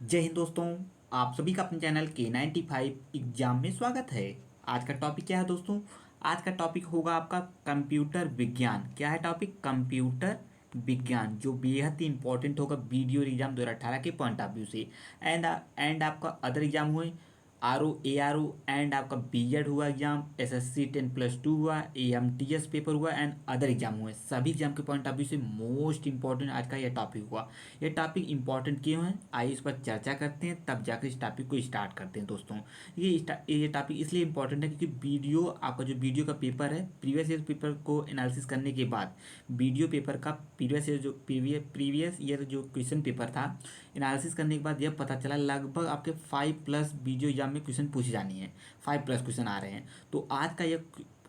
जय हिंद दोस्तों। आप सभी का अपने चैनल K95 एग्जाम में स्वागत है। आज का टॉपिक क्या है दोस्तों? आज का टॉपिक होगा आपका कंप्यूटर विज्ञान। क्या है टॉपिक? कंप्यूटर विज्ञान, जो बेहद ही इंपॉर्टेंट होगा वीडियो एग्जाम 2018 के पॉइंट ऑफ व्यू से। एंड आपका अदर एग्जाम हुए ARO एंड आपका बीएड हुआ एग्जाम, SSC 10+2 हुआ, AMTS पेपर हुआ एंड अदर एग्जाम हुए। सभी एग्जाम के पॉइंट ऑफ व्यू से मोस्ट इंपॉर्टेंट आज का यह टॉपिक हुआ। ये टॉपिक इंपॉर्टेंट क्यों है, आइए इस पर चर्चा करते हैं, तब जाकर इस टॉपिक को स्टार्ट करते हैं दोस्तों। ये टॉपिक इसलिए इंपॉर्टेंट है क्योंकि वीडियो आपका जो वीडियो का पेपर है, प्रीवियस ईयर पेपर को एनालिसिस करने के बाद वीडियो पेपर का प्रीवियस ईयर जो क्वेश्चन पेपर था, एनालिसिस करने के बाद यह पता चला लगभग आपके 5+ वीडियो एग्जाम में क्वेश्चन पूछे जानी है। 5+ क्वेश्चन आ रहे हैं। तो आज का यह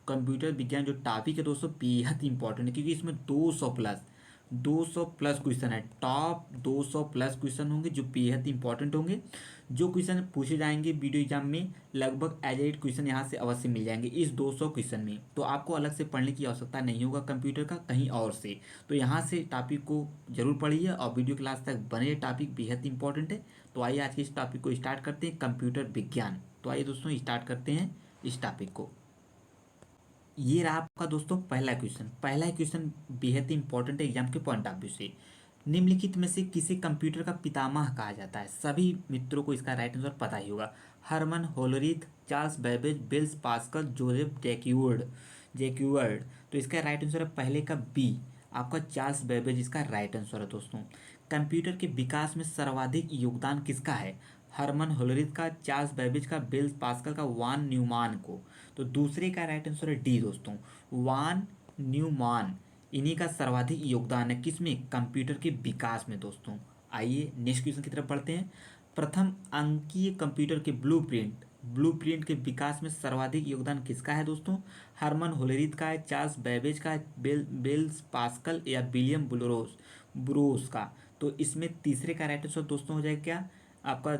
कंप्यूटर विज्ञान जो टॉपिक है दोस्तों, बेहद इंपॉर्टेंट है क्योंकि इसमें 200+ क्वेश्चन है। टॉप 200+ क्वेश्चन होंगे जो बेहद इंपॉर्टेंट होंगे। जो क्वेश्चन पूछे जाएंगे वीडियो एग्जाम में, लगभग एज एट क्वेश्चन यहाँ से अवश्य मिल जाएंगे इस 200 क्वेश्चन में। तो आपको अलग से पढ़ने की आवश्यकता नहीं होगा कंप्यूटर का कहीं और से। तो यहाँ से टॉपिक को जरूर पढ़िए और वीडियो क्लास तक बने। टॉपिक बेहद इंपॉर्टेंट है। तो आइए आज के इस टॉपिक को स्टार्ट करते हैं, कंप्यूटर विज्ञान। तो आइए दोस्तों स्टार्ट करते हैं इस टॉपिक को। ये रहा आपका दोस्तों पहला क्वेश्चन। पहला क्वेश्चन बेहद इंपॉर्टेंट है एग्जाम के पॉइंट ऑफ व्यू से। निम्नलिखित में से किसे कंप्यूटर का पितामह कहा जाता है? सभी मित्रों को इसका राइट आंसर पता ही होगा। Herman Hollerith, Charles Babbage, Blaise Pascal, Joseph Jacquard. तो इसका राइट आंसर है पहले का बी, आपका चार्ल्स बेबेज इसका राइट आंसर है दोस्तों। कंप्यूटर के विकास में सर्वाधिक योगदान किसका है? हरमन होलरीथ का, चार्ल्स बेबेज का, बिल्स पास्कल का, वान न्यूमान को। तो दूसरे का राइट आंसर है डी दोस्तों, वान न्यूमान। इन्हीं का सर्वाधिक योगदान है किसमें? कंप्यूटर के विकास में दोस्तों। आइए नेक्स्ट क्वेश्चन की तरफ बढ़ते हैं। प्रथम अंकीय कंप्यूटर के ब्लूप्रिंट के विकास में सर्वाधिक योगदान किसका है दोस्तों? हरमन होलेरिथ का है, चार्ल्स बेबेज का है, बिल्स पास्कल या विलियम बुरोस का। तो इसमें तीसरे का राइट आंसर दोस्तों हो जाएगा क्या आपका?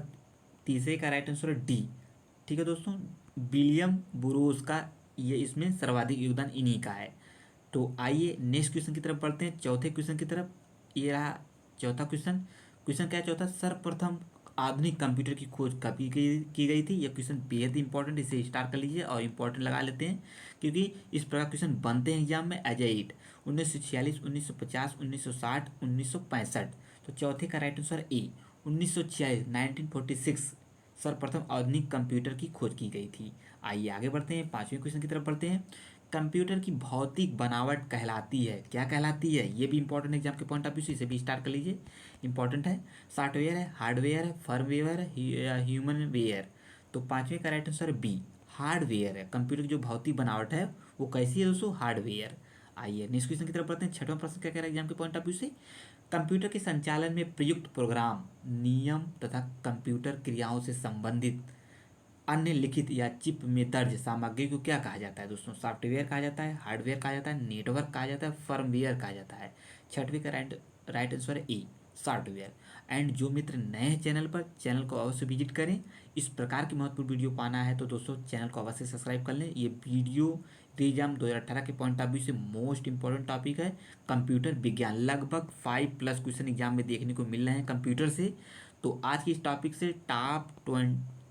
तीसरे का राइट आंसर है डी। ठीक है दोस्तों, विलियम बुरोस का ये इसमें सर्वाधिक योगदान इन्हीं का है। तो आइए नेक्स्ट क्वेश्चन की तरफ बढ़ते हैं, चौथे क्वेश्चन की तरफ। ये रहा चौथा क्वेश्चन। क्वेश्चन क्या है चौथा? सर्वप्रथम आधुनिक कंप्यूटर की खोज कब की गई थी? यह क्वेश्चन बेहद इंपॉर्टेंट, इसे स्टार कर लीजिए और इंपॉर्टेंट लगा लेते हैं क्योंकि इस प्रकार क्वेश्चन बनते हैं एग्जाम में एज एट। 1946, 1950, 1960, 1965। तो चौथे का राइट आंसर ए, 1946, 1946 सर्वप्रथम आधुनिक कंप्यूटर की खोज की गई थी। आइए आगे बढ़ते हैं, पांचवें क्वेश्चन की तरफ बढ़ते हैं। कंप्यूटर की भौतिक बनावट कहलाती है, क्या कहलाती है? ये भी इंपॉर्टेंट एग्जाम के पॉइंट ऑफ व्यू से, इसे भी स्टार्ट कर लीजिए, इंपॉर्टेंट है। सॉफ्टवेयर है, हार्डवेयर है, फर्मवेयर है या ह्यूमन वेयर। तो पांचवें का राइट आंसर बी, हार्डवेयर है। कंप्यूटर की जो भौतिक बनावट है वो कैसी है दोस्तों? हार्डवेयर। आइए नेक्स्ट क्वेश्चन की तरफ बढ़ते हैं। छठवां प्रश्न क्या कह रहा है एग्जाम के पॉइंट ऑफ व्यू से? कंप्यूटर के संचालन में प्रयुक्त प्रोग्राम, नियम तथा कंप्यूटर क्रियाओं से संबंधित अन्य लिखित या चिप में दर्ज सामग्री को क्या कहा जाता है दोस्तों? सॉफ्टवेयर कहा जाता है, हार्डवेयर कहा जाता है, नेटवर्क कहा जाता है, फर्मवेयर कहा जाता है। छठवीं का राइट आंसर है ए, सॉफ्टवेयर। एंड जो मित्र नए हैं चैनल पर, चैनल को अवश्य विजिट करें। इस प्रकार की महत्वपूर्ण वीडियो पाना है तो दोस्तों चैनल को अवश्य सब्सक्राइब कर लें। ये वीडियो एग्जाम 2018 के पॉइंट ऑफ व्यू से मोस्ट इंपॉर्टेंट टॉपिक है कंप्यूटर विज्ञान। लगभग 5+ क्वेश्चन एग्जाम में देखने को मिल रहे हैं कंप्यूटर से। तो आज की इस टॉपिक से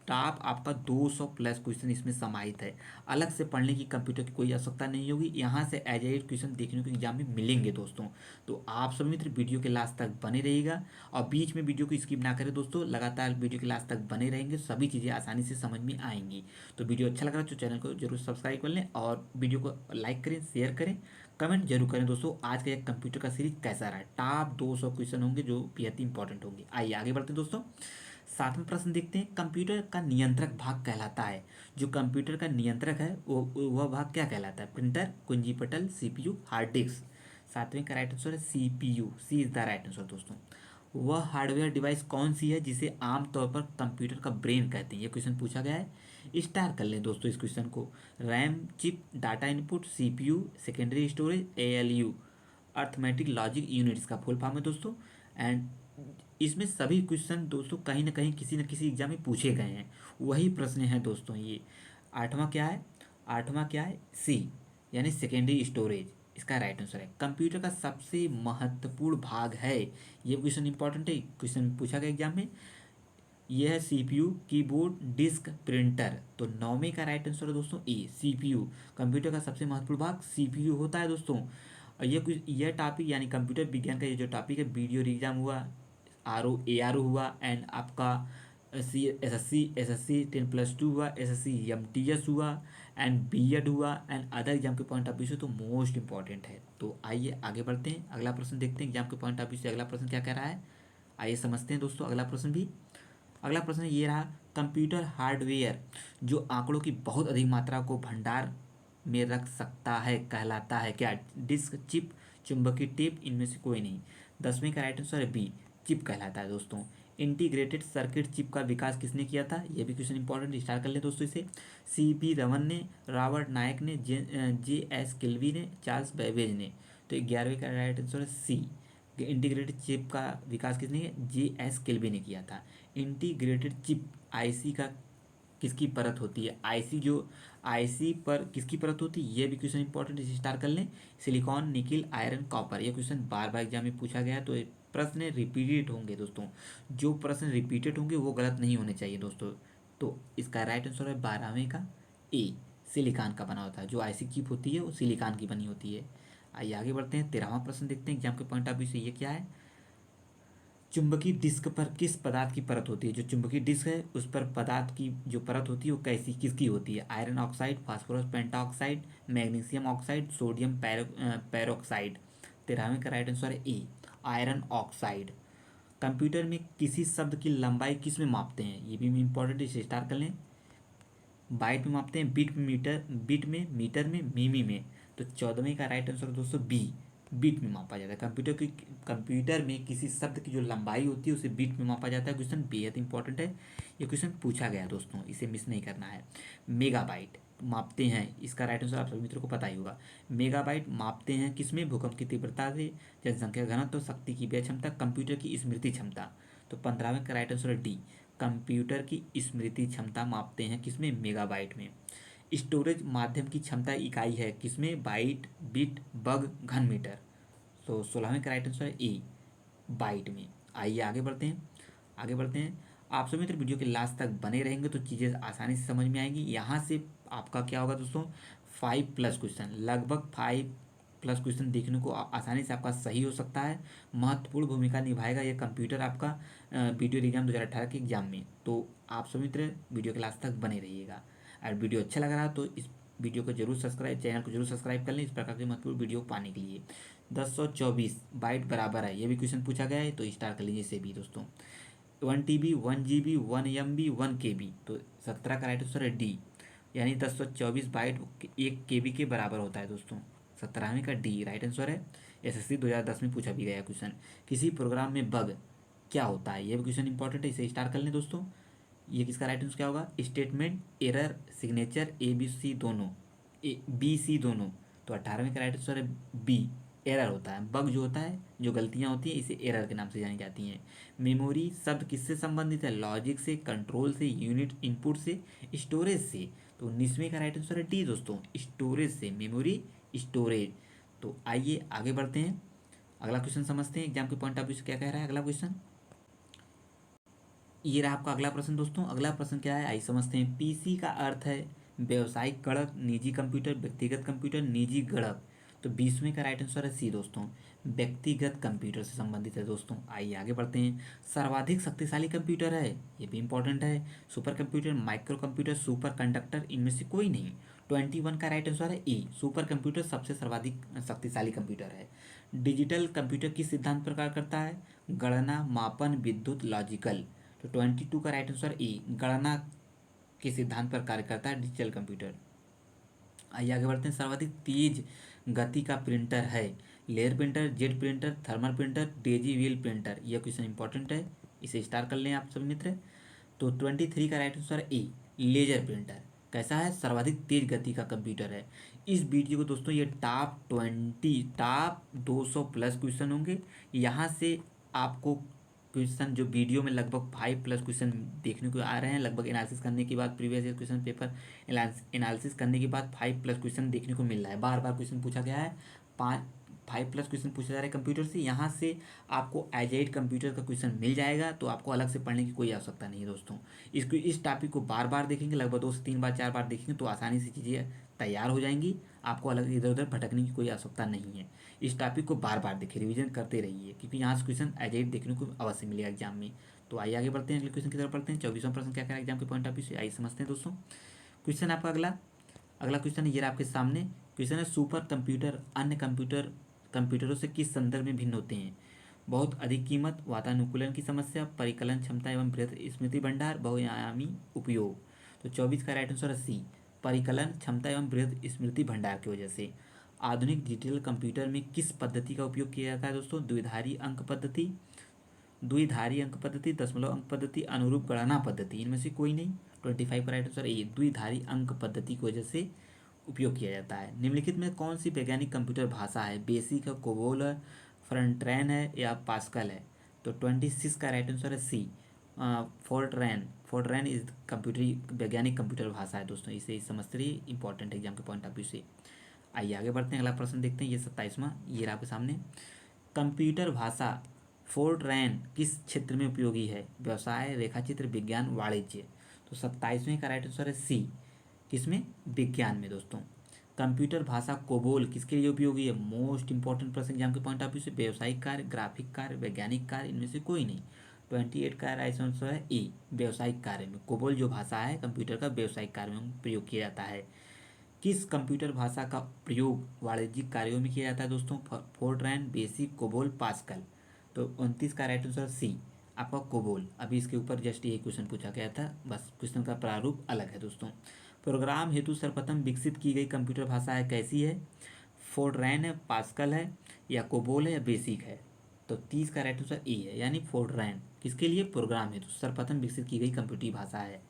टॉप आपका 200+ क्वेश्चन इसमें समाहित है। अलग से पढ़ने की कंप्यूटर की कोई आवश्यकता नहीं होगी, यहाँ से एज एट क्वेश्चन देखने को एग्जाम में मिलेंगे दोस्तों। तो आप सभी मित्र वीडियो के लास्ट तक बने रहिएगा और बीच में वीडियो को स्किप ना करें दोस्तों। लगातार वीडियो के लास्ट तक बने रहेंगे, सभी चीज़ें आसानी से समझ में आएंगी। तो वीडियो अच्छा लग रहा है तो चैनल को जरूर सब्सक्राइब कर लें और वीडियो को लाइक करें, शेयर करें, कमेंट जरूर करें दोस्तों। आज का एक कंप्यूटर का सीरीज कैसा रहा है? टॉप 200 क्वेश्चन होंगे जो बेहद इंपॉर्टेंट होंगे। आइए आगे बढ़ते हैं दोस्तों। सातवें प्रश्न देखते हैं, कंप्यूटर का नियंत्रक भाग कहलाता है। जो कंप्यूटर का नियंत्रक है वो वह भाग क्या कहलाता है? प्रिंटर, कुंजी पटल, सीपीयू, हार्ड डिस्क। सातवें का राइट आंसर है CPU, C is the right answer दोस्तों। वह हार्डवेयर डिवाइस कौन सी है जिसे आमतौर पर कंप्यूटर का ब्रेन कहते हैं? ये क्वेश्चन पूछा गया है, स्टार कर लें दोस्तों इस क्वेश्चन को। RAM chip, data input, CPU, secondary storage, ALU, arithmetic logic unit इसका फुल फॉर्म है दोस्तों। एंड इसमें सभी क्वेश्चन दोस्तों कहीं ना कहीं किसी न किसी एग्जाम में पूछे गए हैं, वही प्रश्न है दोस्तों ये। आठवां क्या है? आठवां क्या है? सी, यानी सेकेंडरी स्टोरेज इसका राइट आंसर है। कंप्यूटर का सबसे महत्वपूर्ण भाग है, ये क्वेश्चन इंपॉर्टेंट है, क्वेश्चन पूछा गया एग्जाम में। ये है सीपीयू, कीबोर्ड, डिस्क, प्रिंटर। तो 9वें का राइट आंसर है दोस्तों ए, सीपीयू। कंप्यूटर का सबसे महत्वपूर्ण भाग सीपीयू होता है दोस्तों। और यह टॉपिक यानी कंप्यूटर विज्ञान का ये जो टॉपिक है, वीडियो एग्जाम हुआ, ARO हुआ, एंड आपका एस एस सी 10+2 हुआ, SSC MTS हुआ, एंड B.Ed हुआ, एंड अदर एग्जाम के पॉइंट ऑफ व्यू से तो मोस्ट इंपॉर्टेंट है। तो आइए आगे बढ़ते हैं, अगला प्रश्न देखते हैं एग्जाम के पॉइंट ऑफ व्यू से अगला प्रश्न क्या कह रहा है। आइए समझते हैं दोस्तों अगला प्रश्न भी। अगला प्रश्न ये रहा, कंप्यूटर हार्डवेयर जो आंकड़ों की बहुत अधिक मात्रा को भंडार में रख सकता है कहलाता है क्या? डिस्क, चिप, चुंबकीय टेप, इनमें से कोई नहीं। 10वें का राइट आंसर है बी, चिप कहलाता है दोस्तों। इंटीग्रेटेड सर्किट चिप का विकास किसने किया था? यह भी क्वेश्चन इंपॉर्टेंट, स्टार्ट कर ले दोस्तों इसे। CP रमन ने, रॉबर्ट नायक ने, JS किल्वी ने, चार्ल्स बैबेज ने। तो 11वें का राइट आंसर है सी, इंटीग्रेटेड चिप का विकास किसने किया? JS किल्वी ने किया था। इंटीग्रेटेड चिप आईसी का किसकी परत होती है? आईसी जो आईसी पर किसकी परत होती है? ये भी क्वेश्चन इंपॉर्टेंट, इसे स्टार कर लें। Silicon, nickel, iron, copper. ये क्वेश्चन बार बार एग्जाम में पूछा गया है, तो ये प्रश्न रिपीटेड होंगे दोस्तों। जो प्रश्न रिपीटेड होंगे वो गलत नहीं होने चाहिए दोस्तों। तो इसका राइट आंसर है 12वें का ए, सिलिकॉन का बना होता है। जो आईसी चिप होती है वो सिलिकॉन की बनी होती है। आइए आगे बढ़ते हैं, 13वां प्रश्न देखते हैं एग्जाम के पॉइंट ऑफ व्यू से। ये क्या है? चुंबकीय डिस्क पर किस पदार्थ की परत होती है? जो चुंबकीय डिस्क है उस पर पदार्थ की जो परत होती है वो कैसी किसकी होती है? Iron oxide, phosphorus pentoxide, magnesium oxide, sodium peroxide. 13वें का राइट आंसर है ए, आयरन ऑक्साइड। कंप्यूटर में किसी शब्द की लंबाई किस में मापते हैं? ये भी इंपॉर्टेंट, इसे स्टार कर लें। बाइट में मापते हैं, बिट में, मीटर में, मिमी में। तो 14वें का राइट आंसर दोस्तों बी, बिट में मापा जाता है। कंप्यूटर में किसी शब्द की जो लंबाई होती है उसे बिट में मापा जाता है। क्वेश्चन बेहद इंपॉर्टेंट है, ये क्वेश्चन पूछा गया है दोस्तों, इसे मिस नहीं करना है। मेगाबाइट मापते हैं, इसका राइट आंसर आप सभी मित्रों को पता ही होगा। मेगाबाइट मापते हैं किसमें? भूकंप की तीव्रता से, जनसंख्या घनत्व, शक्ति की व्यय क्षमता, कंप्यूटर की स्मृति क्षमता। तो 15वें का राइट आंसर है डी, कंप्यूटर की स्मृति क्षमता मापते हैं किसमें? मेगाबाइट में। स्टोरेज माध्यम की क्षमता इकाई है किसमें? बाइट, बिट, बग, घन मीटर। तो 16वें का राइट आंसर है ए, बाइट में। आइए आगे बढ़ते हैं, आगे बढ़ते हैं। आप सभी मित्र वीडियो के लास्ट तक बने रहेंगे तो चीज़ें आसानी से समझ में आएंगी। यहाँ से आपका क्या होगा दोस्तों? 5+ क्वेश्चन, लगभग 5+ क्वेश्चन देखने को आसानी से आपका सही हो सकता है। महत्वपूर्ण भूमिका निभाएगा यह कंप्यूटर आपका वीडियो एग्जाम 2018 के एग्जाम में। तो आप सभी मित्र वीडियो के लास्ट तक बने रहिएगा। और वीडियो अच्छा लग रहा है तो इस वीडियो को जरूर सब्सक्राइब, चैनल को जरूर सब्सक्राइब कर लें इस प्रकार के महत्वपूर्ण वीडियो पाने के लिए। 1024 बाइट बराबर है, ये भी क्वेश्चन पूछा गया है, तो स्टार कर लीजिए इसे भी दोस्तों। 1 TB, 1 GB, 1 MB, 1 KB। तो 17 का राइट आंसर है डी, यानी 1024 बाइट 1 KB के बराबर होता है दोस्तों। 17वें का डी राइट आंसर है। SSC 2010 में पूछा भी गया क्वेश्चन। किसी प्रोग्राम में बग क्या होता है? ये भी क्वेश्चन इंपॉर्टेंट है, इसे स्टार कर लें दोस्तों। ये किसका राइट आंसर क्या होगा? स्टेटमेंट एरर सिग्नेचर ABC दोनों, BC दोनों। तो 18वें का राइट आंसर है बी, एरर होता है। बग जो होता है, जो गलतियां होती हैं, इसे एरर के नाम से जानी जाती हैं। मेमोरी शब्द किससे संबंधित है? लॉजिक से, कंट्रोल से, यूनिट इनपुट से, स्टोरेज से। तो 19वें का राइट आंसर है डी दोस्तों, स्टोरेज से, मेमोरी स्टोरेज। तो आइए आगे बढ़ते हैं, अगला क्वेश्चन समझते हैं एग्जाम के पॉइंट ऑफ व्यू से क्या कह रहा है अगला क्वेश्चन। ये रहा आपका अगला प्रश्न दोस्तों। अगला प्रश्न क्या है आइए समझते हैं। पीसी का अर्थ है व्यवसायिक गणक, निजी कंप्यूटर, व्यक्तिगत कंप्यूटर, निजी गणक। तो 20वें का राइट आंसर है सी दोस्तों, व्यक्तिगत कंप्यूटर से संबंधित है दोस्तों। आइए आगे बढ़ते हैं। सर्वाधिक शक्तिशाली कंप्यूटर है, ये भी इंपॉर्टेंट है। Super computer, micro computer, super conductor, इनमें से कोई नहीं। 21 का राइट आंसर है ए, सुपर कंप्यूटर सबसे सर्वाधिक शक्तिशाली कंप्यूटर है। डिजिटल कंप्यूटर किस सिद्धांत पर कार्य करता है? गणना, मापन, विद्युत, लॉजिकल। तो 22 का राइट आंसर ए, गणना के सिद्धांत पर कार्य करता है डिजिटल कंप्यूटर। आइए आगे बढ़ते हैं। सर्वाधिक तेज गति का प्रिंटर है? Layer printer, jet printer, thermal printer, Daisy wheel printer. यह क्वेश्चन इंपॉर्टेंट है, इसे स्टार कर लें आप सभी मित्र। तो 23 का right answer A, laser printer. कैसा है? सर्वाधिक तेज गति का कंप्यूटर है। इस वीडियो को दोस्तों ये टॉप 200+ क्वेश्चन होंगे। यहाँ से आपको क्वेश्चन जो वीडियो में लगभग 5+ क्वेश्चन देखने को आ रहे हैं, लगभग एनालिसिस करने के बाद, previous year question paper analysis करने के बाद 5+ क्वेश्चन देखने को मिल रहा है। बार बार क्वेश्चन पूछा गया है, 5+ क्वेश्चन पूछा जा रहा है कंप्यूटर से, यहाँ से आपको एजाइड कंप्यूटर का क्वेश्चन मिल जाएगा, तो आपको अलग से पढ़ने की कोई आवश्यकता नहीं है दोस्तों। इस टॉपिक को बार बार देखेंगे, लगभग 2 से 3 बार 4 बार देखेंगे तो आसानी से चीज़ें तैयार हो जाएंगी, आपको अलग इधर उधर भटकने की कोई आवश्यकता नहीं है। इस टॉपिक को बार बार देखिए, रिवीजन करते रहिए, क्योंकि यहाँ से क्वेश्चन एजाइड देखने को अवश्य मिलेगा एग्जाम में। तो आइए आगे बढ़ते हैं, अगले क्वेश्चन की तरफ पढ़ते हैं। 24वां प्रश्न क्या कह एग्जाम के पॉइंट ऑफ व्यू से, आइए समझते हैं दोस्तों। क्वेश्चन आपका अगला अगला क्वेश्चन ये आपके सामने क्वेश्चन है, सुपर कंप्यूटर अन्य कंप्यूटरों से किस संदर्भ में भिन्न होते हैं? बहुत अधिक कीमत, वातानुकूलन की समस्या, परिकलन क्षमता एवं बृहत स्मृति भंडार, बहुआयामी उपयोग। तो 24 का राइट आंसर है सी, परिकलन क्षमता एवं बृहत स्मृति भंडार की वजह से। आधुनिक डिजिटल कंप्यूटर में किस पद्धति का उपयोग किया जाता है दोस्तों? द्विधारी अंक पद्धति, दशमलव अंक पद्धति, अनुरूप गणना पद्धति, इनमें से कोई नहीं। 25 का राइट आंसर ए, द्विधारी अंक पद्धति की वजह से उपयोग किया जाता है। निम्नलिखित में कौन सी वैज्ञानिक कंप्यूटर भाषा है? बेसिक है, कोबोल है, फ्रंटरैन है या पास्कल है? तो 26 का राइट आंसर है सी, फोर्ट्रैन। फोर्ट्रैन इज कंप्यूटर वैज्ञानिक कंप्यूटर भाषा है दोस्तों, इसे समझते रहिए, इंपॉर्टेंट एग्जाम के पॉइंट ऑफ व्यू से। आइए आगे बढ़ते हैं, अगला प्रश्न देखते हैं, ये 27वां, ये आपके सामने। कंप्यूटर भाषा फोर्ट्रैन किस क्षेत्र में उपयोगी है? व्यवसाय, रेखाचित्र, विज्ञान, वाणिज्य। तो 27वें का राइट आंसर है सी, किसमें? विज्ञान में दोस्तों। कंप्यूटर भाषा कोबोल किसके लिए उपयोगी है? मोस्ट इंपॉर्टेंट प्रश्न एग्जाम के पॉइंट ऑफ व्यू से। व्यावसायिक कार्य, ग्राफिक कार्य, वैज्ञानिक कार्य, इनमें से कोई नहीं। 28 का राइट आंसर है ए, व्यावसायिक कार्य में। कोबोल जो भाषा है कंप्यूटर का, व्यावसायिक कार्य में प्रयोग किया जाता है। किस कंप्यूटर भाषा का प्रयोग वाणिज्यिक कार्यों में किया जाता है दोस्तों? Fortran, basic, COBOL, pascal. तो 29 का राइट आंसर सी, आपका कोबोल। अभी इसके ऊपर जस्ट ये क्वेश्चन पूछा गया था, बस क्वेश्चन का प्रारूप अलग है दोस्तों। प्रोग्राम हेतु सर्वप्रथम विकसित की गई कंप्यूटर भाषा है, कैसी है? फोर्ट्रैन है, पास्कल है, या कोबोल है, या बेसिक है? तो 30 का राइट आंसर ए है, यानी फोर्ट्रैन। किसके लिए? प्रोग्राम हेतु सर्वप्रथम विकसित की गई कंप्यूटर भाषा है।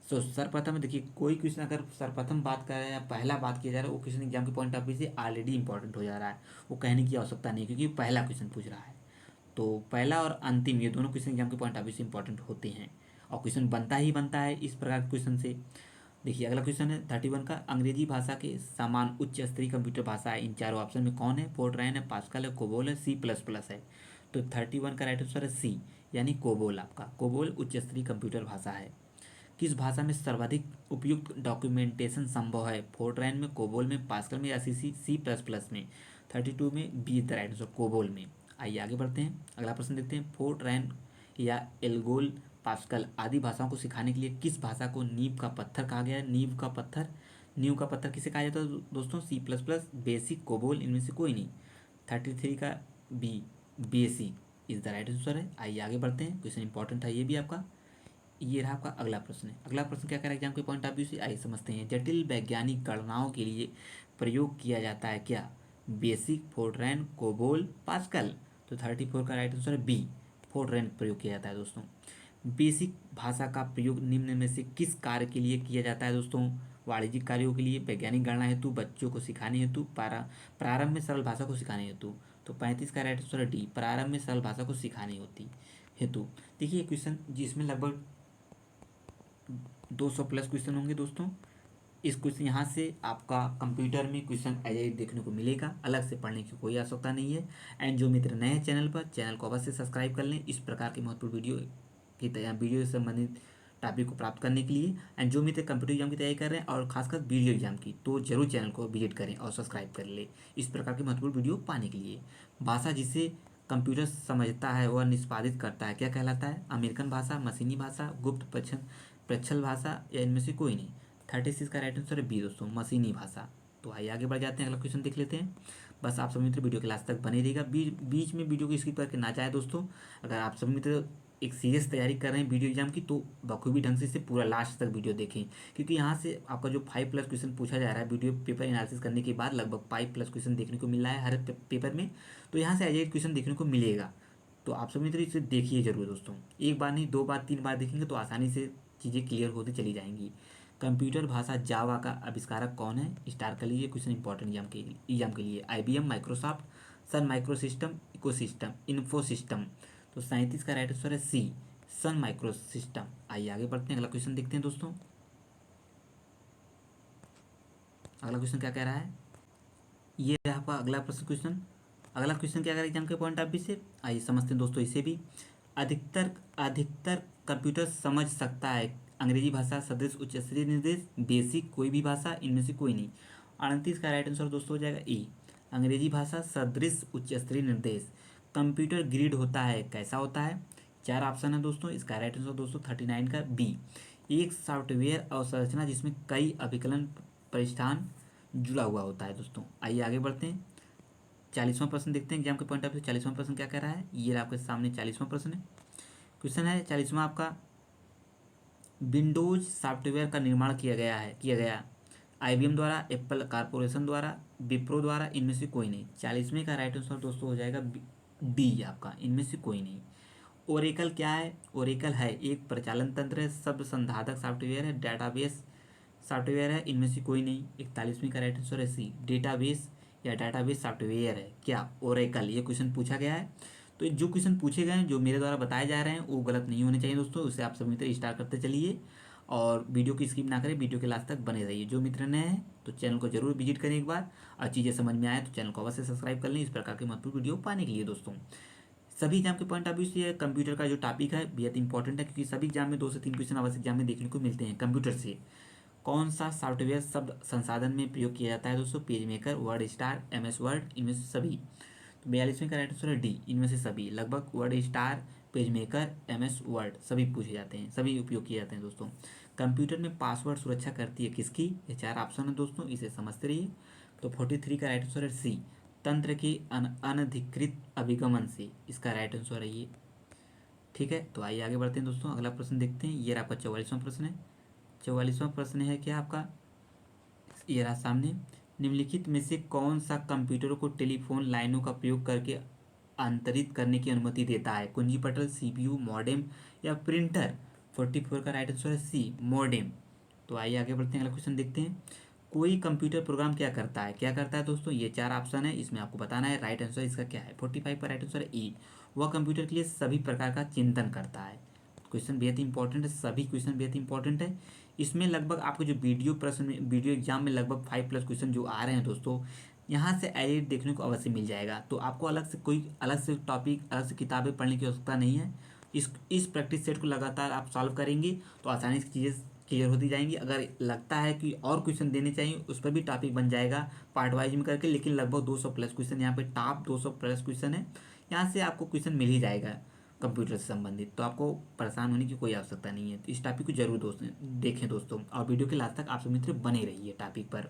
तो सर्वप्रथम देखिए, कोई क्वेश्चन अगर सर्वप्रथम बात कर रहा है या पहला बात किया जा रहा है, वो क्वेश्चन एग्जाम के पॉइंट ऑफ व्यू से ऑलरेडी इंपॉर्टेंट हो जा रहा है, वो कहने की आवश्यकता नहीं, क्योंकि पहला क्वेश्चन पूछ रहा है। तो पहला और अंतिम ये दोनों क्वेश्चन एग्जाम के पॉइंट ऑफ व्यू से इंपॉर्टेंट होते हैं, और क्वेश्चन बनता ही बनता है इस प्रकार के क्वेश्चन से। देखिए अगला क्वेश्चन है 31 का, अंग्रेजी भाषा के समान उच्च स्तरीय कंप्यूटर भाषा है इन चारों ऑप्शन में कौन है? फोर्ट्रैन है, पास्कल है, कोबोल है, C++ है। तो 31 का राइट आंसर है सी, यानी कोबोल। आपका कोबोल उच्च स्तरीय कंप्यूटर भाषा है। किस भाषा में सर्वाधिक उपयुक्त डॉक्यूमेंटेशन संभव है? फोर्ट्रैन में, कोबोल में, पास्कल में, या C++ में? 32 में B the right answer, COBOL में। आइए आगे बढ़ते हैं, अगला प्रश्न देखते हैं। फोर्ट्रैन या एल्गोल, पास्कल आदि भाषाओं को सिखाने के लिए किस भाषा को नींव का पत्थर कहा गया है? नींव का पत्थर किसे कहा जाता है दोस्तों? C++, बेसिक, कोबोल, इनमें से कोई नहीं। 33 का B, BASIC is the right answer है। आइए आगे बढ़ते हैं, क्वेश्चन इंपॉर्टेंट है ये भी आपका। ये रहा आपका अगला प्रश्न है। अगला प्रश्न क्या कह रहा है एग्जाम के पॉइंट ऑफ व्यू से, आइए समझते हैं। जटिल वैज्ञानिक गणनाओं के लिए प्रयोग किया जाता है क्या? Basic, Fortran, COBOL, pascal. तो 34 का राइट आंसर है बी, फोर्ट्रैन प्रयोग किया जाता है दोस्तों। बेसिक भाषा का प्रयोग निम्न में से किस कार्य के लिए किया जाता है दोस्तों? वाणिज्यिक कार्यों के लिए, वैज्ञानिक गणना हेतु, बच्चों को सिखाने हेतु, प्रारंभ में सरल भाषा को सिखाने हेतु। तो 35 का राइट आंसर है डी, प्रारंभ में सरल भाषा को सिखाने होती हेतु। देखिए क्वेश्चन जिसमें लगभग 200+ क्वेश्चन होंगे दोस्तों। इस क्वेश्चन यहाँ से आपका कंप्यूटर में क्वेश्चन एज देखने को मिलेगा, अलग से पढ़ने की कोई आवश्यकता नहीं है। एंड जो मित्र नए हैं चैनल पर, चैनल को अवश्य सब्सक्राइब कर लें इस प्रकार की महत्वपूर्ण वीडियो से संबंधित टॉपिक को प्राप्त करने के लिए। एंड जो मित्र कंप्यूटर एग्जाम की तैयारी कर रहे हैं और खासकर वीडियो एग्जाम की, तो जरूर चैनल को विजिट करें और सब्सक्राइब कर ले इस प्रकार की महत्वपूर्ण वीडियो पाने के लिए। भाषा जिसे कंप्यूटर समझता है वह निष्पादित करता है, क्या कहलाता है? अमेरिकन भाषा, मशीनी भाषा, गुप्त प्रच्छल भाषा, या इनमें से कोई नहीं। 36 का राइट आंसर है बी दोस्तों, मशीनी भाषा। तो आइए आगे बढ़ जाते हैं, अगला क्वेश्चन देख लेते हैं। बस आप सभी मित्र वीडियो के लास्ट तक बने रहिएगा, बीच में वीडियो को स्किप करके ना जाए दोस्तों। अगर आप सभी मित्र एक सीरियस तैयारी कर रहे हैं वीडियो एग्जाम की, तो बखूबी ढंग से इसे पूरा लास्ट तक वीडियो देखें, क्योंकि यहाँ से आपका जो 5+ क्वेश्चन पूछा जा रहा है वीडियो पेपर एनालिसिस करने के बाद, लगभग 5+ क्वेश्चन देखने को मिल रहा है हर पेपर में। तो यहाँ से एज क्वेश्चन देखने को मिलेगा, तो आप सभी मित्र इसे देखिए जरूर दोस्तों। एक बार नहीं, 2 बार 3 बार देखेंगे तो आसानी से चीज़ें क्लियर होती चली जाएंगी। कंप्यूटर भाषा जावा का आविष्कारक कौन है? स्टार कर लीजिए, क्वेश्चन इंपॉर्टेंट एग्जाम के लिए। IBM, माइक्रोसॉफ्ट, सन माइक्रोसिस्टम, इकोसिस्टम, इन्फोसिस्टम। तो 37 का राइट आंसर है सी, सन माइक्रोसिस्टम। आइए आगे बढ़ते हैं, अगला क्वेश्चन देखते हैं दोस्तों। अगला क्वेश्चन क्या कह रहा है? ये है आपका अगला प्रश्न क्वेश्चन। अगला क्वेश्चन क्या करें एग्जाम के पॉइंट ऑफ व्यू से, आइए समझते हैं दोस्तों इसे भी। अधिकतर अधिकतर कंप्यूटर समझ सकता है अंग्रेजी भाषा सदृश उच्च स्तरीय निर्देश, बेसिक कोई भी भाषा, इनमें से कोई नहीं। 38 का राइट आंसर दोस्तों हो जाएगा ए, अंग्रेजी भाषा सदृश उच्च स्तरीय निर्देश। कंप्यूटर ग्रिड होता है, कैसा होता है? चार ऑप्शन है दोस्तों, इसका राइट आंसर दोस्तों 39 का बी, एक सॉफ्टवेयर अवसंरचना जिसमें कई अभिकलन परिष्ठान जुड़ा हुआ होता है दोस्तों। आइए आगे बढ़ते हैं, 40वां प्रश्न देखते हैं एग्जाम के पॉइंट ऑफ व्यू। 40वां प्रश्न क्या कह रहा है, ये आपके सामने 40वां प्रश्न है। क्वेश्चन है 40वां आपका, विंडोज सॉफ्टवेयर का निर्माण किया गया आईबीएम द्वारा, एप्पल कारपोरेशन द्वारा, विप्रो द्वारा, इनमें से कोई नहीं। 40वें का राइट आंसर दोस्तों हो जाएगा डी आपका, इनमें से कोई नहीं। ओरेकल क्या है? ओरेकल है एक प्रचालन तंत्र है, शब्द संधाधक सॉफ्टवेयर है, डेटाबेस सॉफ्टवेयर है, इनमें से कोई नहीं। 41वीं का राइट आंसर है सी, डेटाबेस या डेटाबेस सॉफ्टवेयर है क्या? ओरेकल। ये क्वेश्चन पूछा गया है, तो जो क्वेश्चन पूछे गए हैं जो मेरे द्वारा बताए जा रहे हैं वो गलत नहीं होने चाहिए दोस्तों, उसे आप सभी मित्र स्टार्ट करते चलिए और वीडियो की स्किप ना करें, वीडियो के लास्ट तक बने रहिए। जो मित्र नए हैं तो चैनल को जरूर विजिट करें एक बार, और चीज़ें समझ में आए तो चैनल को अवश्य सब्सक्राइब कर लें इस प्रकार के महत्वपूर्ण वीडियो पाने के लिए दोस्तों। सभी एग्जाम के पॉइंट ऑफ व्यू से कंप्यूटर का जो टॉपिक है बेहद इंपॉर्टेंट है, क्योंकि सभी एग्जाम में 2 से 3 क्वेश्चन अवश्य एग्जाम में देखने को मिलते हैं। कंप्यूटर से कौन सा सॉफ्टवेयर शब्द संसाधन में प्रयोग किया जाता है दोस्तों? Page maker, word star, MS word, इनमें से सभी। तो 42वें का राइट आंसर है डी, इनमें से सभी। लगभग word star, page maker, MS word सभी पूछे जाते हैं, सभी उपयोग किए जाते हैं दोस्तों। कंप्यूटर में पासवर्ड सुरक्षा करती है किसकी? ये 4 ऑप्शन है दोस्तों, इसे समझते रहिए। तो 43 का राइट आंसर है सी, तंत्र के अनधिकृत अभिगमन से, इसका राइट आंसर है ये। ठीक है, तो आइए आगे बढ़ते हैं दोस्तों, अगला प्रश्न देखते हैं। ये आपका 44वां प्रश्न है। 44वां प्रश्न है क्या आपका, ये रहा सामने, निम्नलिखित में से कौन सा कंप्यूटर को टेलीफोन लाइनों का प्रयोग करके अंतरित करने की अनुमति देता है? कुंजी पटल, सीपीयू, मॉडेम या प्रिंटर? 44 का राइट आंसर है सी, मॉडेम। तो आइए आगे बढ़ते हैं, अगला क्वेश्चन देखते हैं। कोई कंप्यूटर प्रोग्राम क्या करता है दोस्तों? ये 4 ऑप्शन है, इसमें आपको बताना है राइट आंसर इसका क्या है। 45 का राइट आंसर है ई, वह कंप्यूटर के लिए सभी प्रकार का चिंतन करता है। क्वेश्चन बेहद इंपॉर्टेंट है, सभी क्वेश्चन बेहद इंपॉर्टेंट है। इसमें लगभग आपको जो वीडियो प्रश्न में, वीडियो एग्जाम में लगभग 5+ क्वेश्चन जो आ रहे हैं दोस्तों, यहाँ से एडिट देखने को अवश्य मिल जाएगा। तो आपको अलग से टॉपिक, अलग से किताबें पढ़ने की आवश्यकता नहीं है। इस प्रैक्टिस सेट को लगातार आप सॉल्व करेंगे तो आसानी से चीज़ें क्लियर होती जाएंगी। अगर लगता है कि और क्वेश्चन देने चाहिए उस पर भी टॉपिक बन जाएगा पार्ट वाइज में करके, लेकिन लगभग 200+ क्वेश्चन यहाँ पे, टॉप 200+ क्वेश्चन है, यहाँ से आपको क्वेश्चन मिल ही जाएगा कंप्यूटर से संबंधित, तो आपको परेशान होने की कोई आवश्यकता नहीं है। तो इस टॉपिक को जरूर देखें दोस्तों, और वीडियो के लास्ट तक आप सब मित्र बने रहिए टॉपिक पर।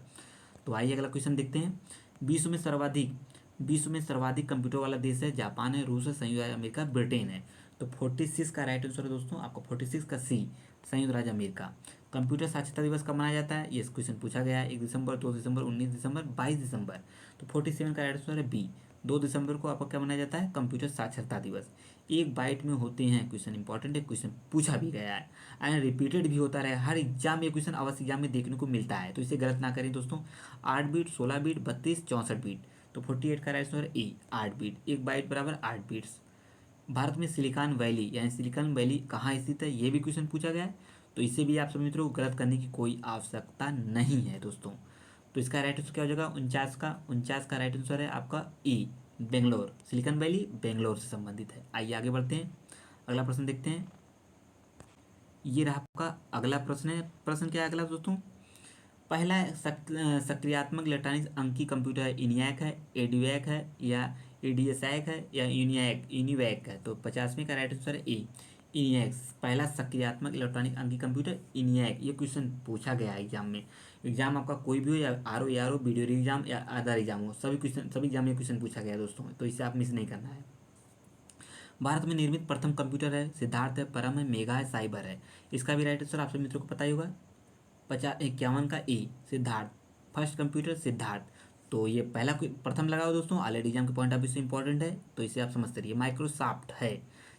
तो आइए अगला क्वेश्चन देखते हैं। विश्व में सर्वाधिक कंप्यूटर वाला देश है, जापान है, रूस है, संयुक्त राज्य अमेरिका, ब्रिटेन है। तो 46 का राइट आंसर है दोस्तों आपको 46 का सी, संयुक्त राज्य अमेरिका। कंप्यूटर साक्षरता दिवस कब मनाया जाता है? ये क्वेश्चन पूछा गया है, 1 दिसंबर, 2 दिसंबर, 19 दिसंबर, 22 दिसंबर। तो 47 का राइट आंसर है बी, 2 दिसंबर को आपका क्या मनाया जाता है? कंप्यूटर साक्षरता दिवस। 1 बाइट में होते हैं, क्वेश्चन इंपॉर्टेंट है, क्वेश्चन पूछा भी गया है एंड रिपीटेड भी होता रहे, हर एग्जाम में क्वेश्चन अवश्य एग्जाम में देखने को मिलता है, तो इसे गलत ना करें दोस्तों। 8 बीट, 16 बीट, 32, 64 बीट। तो 48 का राइट आंसर है ए, 8 बीट। 1 बाइट बराबर 8 बीट्स। भारत में सिलिकॉन वैली यानी सिलिकॉन वैली कहाँ स्थित है, ये भी क्वेश्चन पूछा गया है, तो इसे भी आप सभी मित्रों को गलत करने की कोई आवश्यकता नहीं है दोस्तों। तो इसका राइट आंसर क्या हो जाएगा? 49 का राइट आंसर है आपका ई, बेंगलोर। सिलिकॉन वैली बेंगलोर से संबंधित है। आइए आगे बढ़ते हैं, अगला प्रश्न देखते हैं। ये रहा आपका अगला प्रश्न है। प्रश्न क्या है अगला दोस्तों? पहला सक्रियात्मक इलेक्ट्रॉनिक्स अंकी कंप्यूटर है, इनियाक है, एडुएक है, या एडीएसएक है, या यूनिवैक है। तो 50वें का राइट आंसर है ए, इनियाक। पहला सक्रियात्मक इलेक्ट्रॉनिक अंकी कंप्यूटर इनियाक। ये क्वेश्चन पूछा गया है एग्जाम में। एग्जाम आपका कोई भी हो, या आर ओ वीडियो एग्जाम या अदर एग्जाम हो, सभी एग्जाम में क्वेश्चन पूछा गया है दोस्तों, तो इसे आप मिस नहीं करना है। भारत में निर्मित प्रथम कंप्यूटर है, सिद्धार्थ है, परम है, मेगा है, साइबर है। इसका भी राइट आंसर आप सभी मित्रों को पता ही होगा। 51 का A, Siddharth. First computer Siddharth. तो ये पहला प्रथम लगाओ दोस्तों, ऑलरेडी एग्जाम के पॉइंट ऑफ व्यू से इंपॉर्टेंट है, तो इसे आप समझते रहिए। माइक्रोसॉफ्ट है,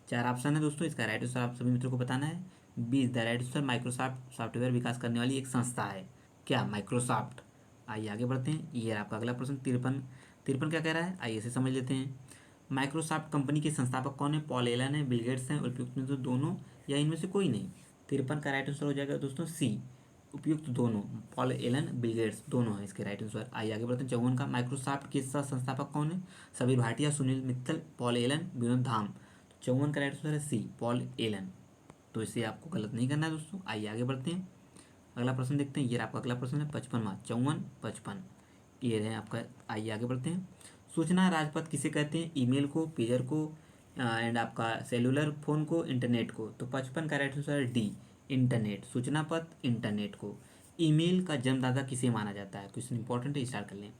4 ऑप्शन है दोस्तों, इसका राइट आंसर आप सभी मित्रों को बताना है। B the right answer, Microsoft software विकास करने वाली एक संस्था है क्या? माइक्रोसॉफ्ट। आइए आगे बढ़ते हैं, ये आपका अगला प्रश्न 53। 53 क्या कह रहा है, आइए इसे समझ लेते हैं। माइक्रोसॉफ्ट कंपनी के संस्थापक कौन है? पॉल एलन है, बिल गेट्स हैं, उपयुक्त में तो दोनों या इनमें से कोई नहीं। 53 का राइट आंसर हो जाएगा दोस्तों सी, उपयुक्त दोनों, पॉल एलन बिल गेट्स दोनों है इसके राइट आंसर। आइए आगे बढ़ते हैं। 54 का, माइक्रोसॉफ्ट के संस्थापक कौन है? समीर भाटिया, सुनील मित्तल, पॉल एलन, विनोद धाम। तो 54 का राइट आंसर है सी, पॉल एलन। तो इसे आपको गलत नहीं करना है दोस्तों। आइए आगे बढ़ते हैं, अगला प्रश्न देखते हैं। ये आपका अगला प्रश्न है 55वां, 54 55 ये रहे आपका। आइए आगे बढ़ते हैं। सूचना राजपथ किसे कहते हैं? ईमेल को, पेजर को, एंड आपका सेलुलर फोन को, इंटरनेट को। तो 55 का राइट आंसर है डी, इंटरनेट। सूचना पथ इंटरनेट को। ईमेल का जन्मदाता किसे माना जाता है? क्वेश्चन इंपॉर्टेंट है, स्टार्ट कर लें।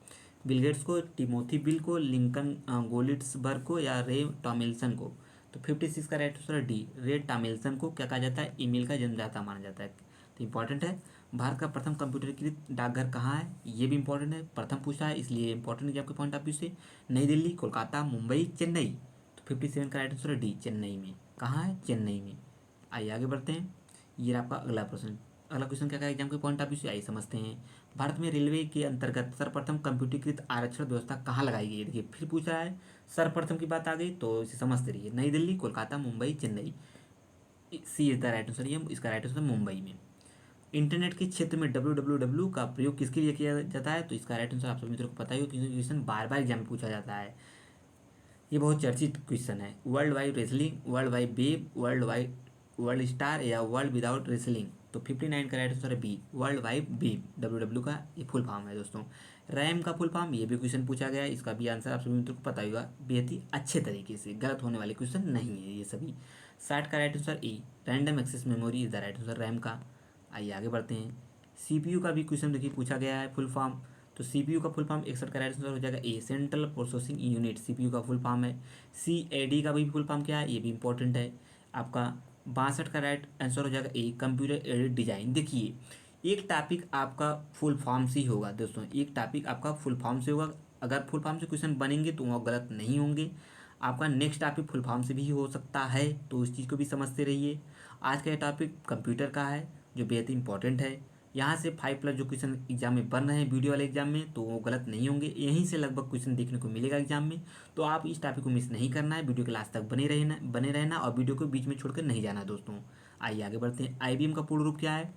बिल गेट्स को, टिमोथी बिल को, लिंकन गोलिट्सबर्ग को, या रे टॉमिल्सन को। तो 56 का राइट आंसर है डी, रे टॉमिल्सन को क्या कहा जाता है? ईमेल का जन्मदाता माना जाता है। तो इंपॉर्टेंट है। भारत का प्रथम कंप्यूटरीकृत डाकघर कहाँ है? ये भी इंपॉर्टेंट है, प्रथम पूछा है इसलिए इंपॉर्टेंट है आपके पॉइंट ऑफ व्यू से। नई दिल्ली, कोलकाता, मुंबई, चेन्नई। तो 57 का राइट आंसर है डी, चेन्नई में। कहाँ है? चेन्नई में। आइए आगे बढ़ते हैं। ये आपका अगला प्रश्न। अगला क्वेश्चन क्या करेगा एग्जाम के पॉइंट ऑफ व्यू से, आइए समझते हैं। भारत में रेलवे के अंतर्गत सर्वप्रथम कंप्यूटरीकृत आरक्षण व्यवस्था कहाँ लगाई गई है? देखिए फिर पूछा है, सर्वप्रथम की बात आ गई तो इसे समझते रहिए। नई दिल्ली, कोलकाता, मुंबई, चेन्नई। सी इज द राइट आंसर, ये इसका राइट आंसर मुंबई में। इंटरनेट के क्षेत्र में www का प्रयोग किसके लिए किया जाता है? तो इसका राइट आंसर आप सभी मित्रों को पता ही हो, क्योंकि क्वेश्चन बार बार एग्जाम में पूछा जाता है। ये बहुत चर्चित क्वेश्चन है। World wide wrestling, world wide web, world star, या वर्ल्ड विदाउट रेसलिंग। तो 59 का राइट आंसर है B, world wide web. W का ये फुल फॉर्म है दोस्तों। रैम का फुल फॉर्म, ये भी क्वेश्चन पूछा गया है, इसका भी आंसर आप सभी मित्रों को पता होगा बेहद ही अच्छे तरीके से। गलत होने वाले क्वेश्चन नहीं है ये सभी। 60 का right answer E, random access memory is the right answer RAM का। आइए आगे बढ़ते हैं। सीपीयू का भी क्वेश्चन देखिए पूछा गया है फुल फॉर्म। तो सीपीयू का फुल फॉर्म 61 का राइट आंसर हो जाएगा ए, सेंट्रल प्रोसेसिंग यूनिट सीपीयू का फुल फॉर्म है। सीएडी का भी फुल फॉर्म क्या है? ये भी इंपॉर्टेंट है आपका। 62 का राइट आंसर हो जाएगा ए, कंप्यूटर एडेड डिजाइन। देखिए एक टॉपिक आपका फुल फॉर्म से ही होगा दोस्तों, एक टॉपिक आपका फुल फॉर्म से होगा। अगर फुल फॉर्म से क्वेश्चन बनेंगे तो वो गलत नहीं होंगे। आपका नेक्स्ट टॉपिक फुल फॉर्म से भी हो सकता है, तो उस चीज़ को भी समझते रहिए। आज का ये टॉपिक कंप्यूटर का है जो बेहद इंपॉर्टेंट है। यहाँ से 5+ जो क्वेश्चन एग्जाम में बन रहे हैं वीडियो वाले एग्जाम में, तो वो गलत नहीं होंगे। यहीं से लगभग क्वेश्चन देखने को मिलेगा एग्जाम में। तो आप इस टॉपिक को मिस नहीं करना है, वीडियो के लास्ट तक बने रहना और वीडियो को बीच में छोड़कर नहीं जाना दोस्तों। आइए आगे बढ़ते हैं। आईबीएम का पूर्ण रूप क्या है?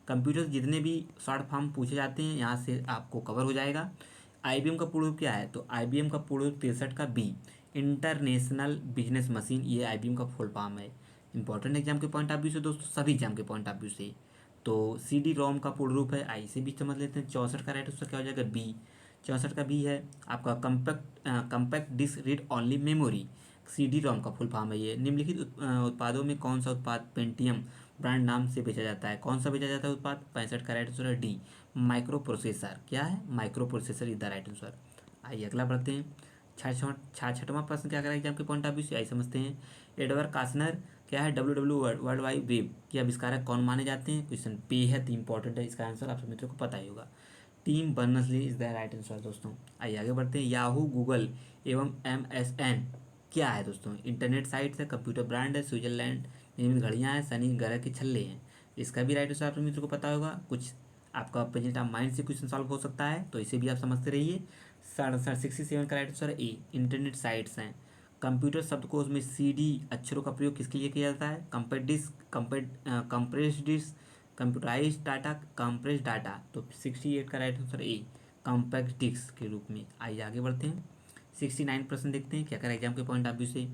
कंप्यूटर जितने भी शॉर्ट फॉर्म पूछे जाते हैं यहाँ से आपको कवर हो जाएगा। आईबीएम का पूर्ण रूप क्या है? तो आईबीएम का पूर्ण रूप 63 का बी, इंटरनेशनल बिजनेस मशीन, ये आईबीएम का फुल फॉर्म है। इंपॉर्टेंट एग्जाम के पॉइंट ऑफ व्यू से दोस्तों, सभी एग्जाम के पॉइंट ऑफ व्यू से। तो CD रोम का पूर्ण रूप है, आई से भी समझ लेते हैं। 64 का राइट उसका क्या हो जाएगा? बी, 64 का बी है आपका compact disk read only memory. CD ROM का फुल फॉर्म है ये। निम्नलिखित उत्पादों में कौन सा उत्पाद पेंटियम ब्रांड नाम से बेचा जाता है? कौन सा बेचा जाता है उत्पाद? 65 का राइट आंसर है डी, माइक्रो प्रोसेसर। क्या है? Micro processor is the right answer. आइए अगला बढ़ते हैं। 66वां प्रश्न क्या करेगा एग्जाम के पॉइंट ऑफ व्यू से, आइए समझते हैं। एडवर्ड कास्नर क्या है? WWW वर्ल्ड वाइड वेब के आविष्कारक कौन माने जाते हैं? क्वेश्चन बेहद इंपॉर्टेंट है, इसका आंसर आप सभी मित्रों को पता ही होगा। Team Berners-Lee is the right answer दोस्तों। आइए आगे बढ़ते हैं। याहू, गूगल एवं MSN क्या है दोस्तों? इंटरनेट साइट्स है, कंप्यूटर ब्रांड है, स्विट्जरलैंड निर्मित घड़ियाँ हैं, शनि ग्रह के छल्ले हैं। इसका भी राइट आंसर आप सभी मित्रों को पता होगा। कुछ आपका प्रेजेंट ऑफ माइंड से क्वेश्चन सॉल्व हो सकता है, तो इसे भी आप समझते रहिए। 67 का राइट आंसर है ए, इंटरनेट साइट्स हैं। कंप्यूटर शब्दकोश में CD अक्षरों का प्रयोग किसके लिए किया जाता है? Compact disk, compressed disk, computerise data, compress data. तो 68 का right answer A, compact disk के रूप में। आइए आगे बढ़ते हैं। 69% देखते हैं क्या करें एग्जाम के पॉइंट ऑफ व्यू से।